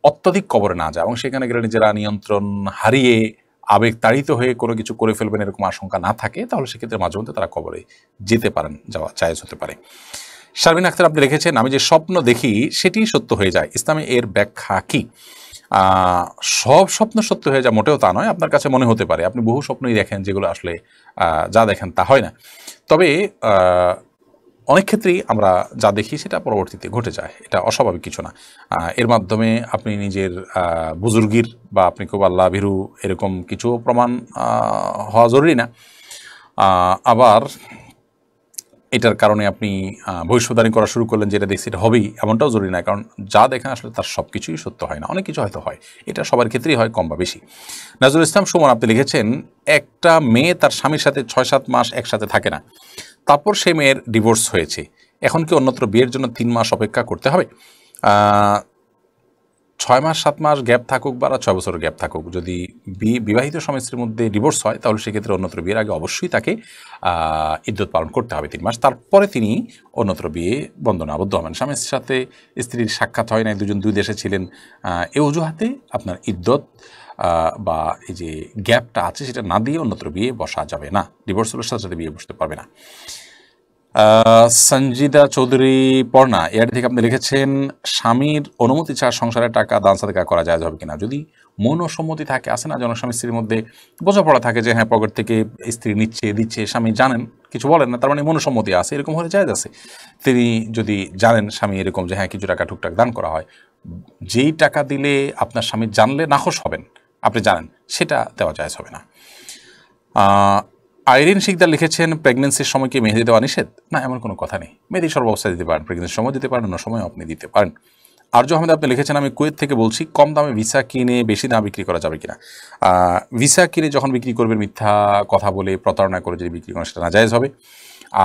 অত্যধিক কবরে না যায় এবং সেখানে গেলে নিজেরা নিয়ন্ত্রণ হারিয়ে আবেগ তাড়িত হয়ে কোনো কিছু করে ফেলবেন এরকম আশঙ্কা না থাকে, তাহলে সেক্ষেত্রে মাঝে মধ্যে তারা কবরে যেতে পারেন, যাওয়া জায়েজ হতে পারে। শারমিন আক্তার আপনি রেখেছেন, আমি যে স্বপ্ন দেখি সেটি সত্য হয়ে যায়, ইসলামে এর ব্যাখ্যা কি? সব স্বপ্ন সত্য হয়ে যায় মোটেও তা নয়। আপনার কাছে মনে হতে পারে, আপনি বহু স্বপ্নই দেখেন যেগুলো আসলে যা দেখেন তা হয় না। তবে অনেক ক্ষেত্রেই আমরা যা দেখি সেটা পরবর্তীতে ঘটে যায়, এটা অস্বাভাবিক কিছু না। এর মাধ্যমে আপনি নিজের বুজুর্গির বা আপনি খুব আল্লাহ ভীরু এরকম কিছু প্রমাণ হওয়া জরুরি না। আবার এটার কারণে আপনি ভবিষ্যদ্বাণী করা শুরু করলেন যেটা দেখছি এটা হবেই এমনটাও জরুরি না, কারণ যা দেখেন আসলে তার সব কিছুই সত্য হয় না, অনেক কিছু হয়তো হয়, এটা সবার ক্ষেত্রেই হয় কম বা বেশি। নাজরুল ইসলাম সুমন আপনি লিখেছেন, একটা মেয়ে তার স্বামীর সাথে 6-7 মাস একসাথে থাকে না, তারপর সেই মেয়ের ডিভোর্স হয়েছে, এখন কি অন্যত্র বিয়ের জন্য 3 মাস অপেক্ষা করতে হবে? 6 মাস 7 মাস গ্যাপ থাকুক বা 6 বছর গ্যাপ থাকুক, যদি বিবাহিত স্বামী স্ত্রীর মধ্যে ডিভোর্স হয় তাহলে সেক্ষেত্রে অন্যত্র বিয়ের আগে অবশ্যই তাকে ইদ্যত পালন করতে হবে 3 মাস, তারপরে তিনি অন্যত্র বিয়ে বন্ধনে আবদ্ধ হবেন। স্বামীর সাথে স্ত্রীর সাক্ষাৎ হয় নাই, দুজন দুই দেশে ছিলেন, এই অজুহাতে আপনার ইদ্যত বা এই যে গ্যাপটা আছে সেটা না দিয়ে অন্যত্র বিয়ে বসা যাবে না, ডিভোর্স হলে সাথে সাথে বিয়ে বসতে পারবে না। সঞ্জিদা চৌধুরী পর্ণা এর থেকে আপনি লিখেছেন, স্বামীর অনুমতি ছাড়া সংসারের টাকা দান সাদেকা করা যায় হবে কিনা? যদি মনসম্মতি থাকে, আসে না যেন স্বামী স্ত্রীর মধ্যে বোঝাপড়া থাকে যে হ্যাঁ পকেট থেকে স্ত্রী নিচ্ছে দিচ্ছে, স্বামী জানেন কিছু বলেন না, তার মানে মনসম্মতি আছে, এরকম হলে জায়েজ আছে। তিনি যদি জানেন স্বামী এরকম যে হ্যাঁ কিছু টাকা টুকটাক দান করা হয়, যেই টাকা দিলে আপনার স্বামী জানলে নাখোশ হবেন, আপনি জানেন, সেটা দেওয়া জায়েজ হবে না। আইরিন শিকদার লিখেছেন, প্রেগনেন্সির সময় কি মেহেদি দেওয়া নিষেধ? না, এমন কোনো কথা নেই, মেহেদি সর্বাবস্থায় দিতে পারেন, প্রেগনেন্সির সময় দিতে পারেন, অন্য সময় আপনি দিতে পারেন। আরজু আহমেদ আপনি লিখেছেন, আমি কুয়েত থেকে বলছি, কম দামে ভিসা কিনে বেশি দামে বিক্রি করা যাবে কিনা? ভিসা কিনে যখন বিক্রি করবেন মিথ্যা কথা বলে প্রতারণা করে যদি বিক্রি করেন সেটা নাজায়েজ হবে।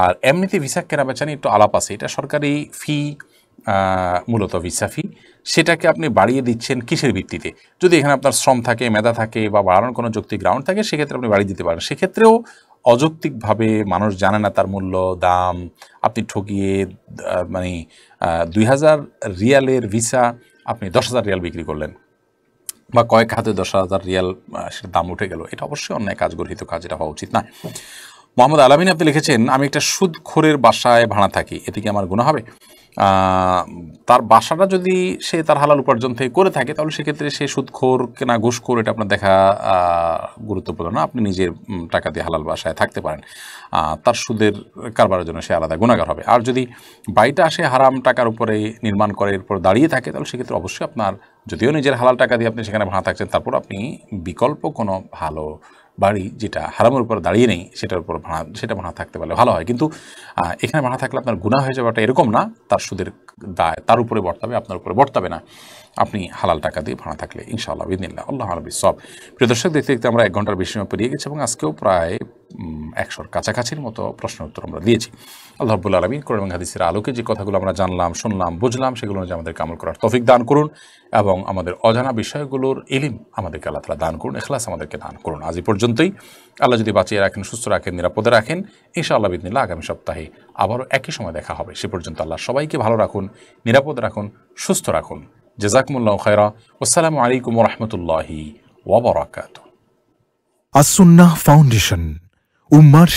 আর এমনিতে ভিসা কেনা বেচা নিয়ে একটু আলাপ আছে, এটা সরকারি ফি, মূলত ভিসা ফি, সেটাকে আপনি বাড়িয়ে দিচ্ছেন কিসের ভিত্তিতে? যদি এখানে আপনার শ্রম থাকে, মেধা থাকে বা বাড়ানোর কোনো যৌক্তিক গ্রাউন্ড থাকে সেক্ষেত্রে আপনি বাড়িয়ে দিতে পারেন। সেক্ষেত্রেও অযৌক্তিকভাবে মানুষ জানে না তার মূল্য দাম, আপনি ঠকিয়ে মানে 2000 রিয়ালের ভিসা আপনি 10,000 রিয়াল বিক্রি করলেন বা কয়েক হাতে 10,000 রিয়াল সেটা দাম উঠে গেল, এটা অবশ্যই অন্যায় কাজ, গর্হিত কাজ, এটা হওয়া উচিত না। মোহাম্মদ আলামিন আপনি লিখেছেন, আমি একটা সুদখোরের বাসায় ভাড়া থাকি, এতে কি আমার গুনাহ হবে? তার বাসাটা যদি সে তার হালাল উপার্জন থেকে করে থাকে তাহলে সেক্ষেত্রে সে সুদখোর কেনা ঘুষখোর এটা আপনার দেখা গুরুত্বপূর্ণ না, আপনি নিজের টাকা দিয়ে হালাল বাসায় থাকতে পারেন, তার সুদের কারবারের জন্য সে আলাদা গুনাহগার হবে। আর যদি বাড়িটা আসে হারাম টাকার উপরে নির্মাণ করে এরপর দাঁড়িয়ে থাকে তাহলে সেক্ষেত্রে অবশ্যই আপনার, যদিও নিজের হালাল টাকা দিয়ে আপনি সেখানে ভাড়া থাকছেন, তারপর আপনি বিকল্প কোনো ভালো বাড়ি যেটা হারামের উপর দাঁড়িয়ে নেই সেটার উপর সেটা ভাড়া থাকতে পারলে ভালো হয়। কিন্তু এখানে ভাড়া থাকলে আপনার গুনাহ হয়ে যাওয়াটা এরকম না, তার সুদের দায় তার উপরে বর্তাবে, আপনার উপরে বর্তাবে না আপনি হালাল টাকা দিয়ে ভাড়া থাকলে ইনশাআল্লাহ বিদিনিল্লাহ। আল্লাহ আলবি সব। প্রিয় দর্শক, দেখতে দেখতে আমরা 1 ঘন্টার বেশি সময় পেরিয়ে গেছি এবং আজকেও প্রায় 100-র কাছাকাছির মতো প্রশ্ন উত্তর আমরা দিয়েছি। আল্লাহ রাব্বুল আলামিন কোরআন এবং হাদিসের আলোকে যে কথাগুলো আমরা জানলাম, শুনলাম, বুঝলাম সেগুলো অনুযায়ী আমাদেরকে আমল করার তৌফিক দান করুন এবং আমাদের অজানা বিষয়গুলোর ইলম আমাদেরকে আল্লাহ তাআলা দান করুন, ইখলাস আমাদেরকে দান করুন। আজ এই পর্যন্তই। আল্লাহ যদি বাঁচিয়ে রাখেন, সুস্থ রাখেন, নিরাপদে রাখেন, ইনশাআল্লাহ বিদিনিল্লাহ আগামী সপ্তাহে আবারও একই সময় দেখা হবে। সে পর্যন্ত আল্লাহ সবাইকে ভালো রাখুন, নিরাপদ রাখুন, সুস্থ রাখুন। জাযাকুমুল্লাহু খায়রা। আসসালামু আলাইকুম ওয়া রাহমাতুল্লাহি ওয়া বারাকাতুহু। আসুন্নাহ ফাউন্ডেশন, উম্মার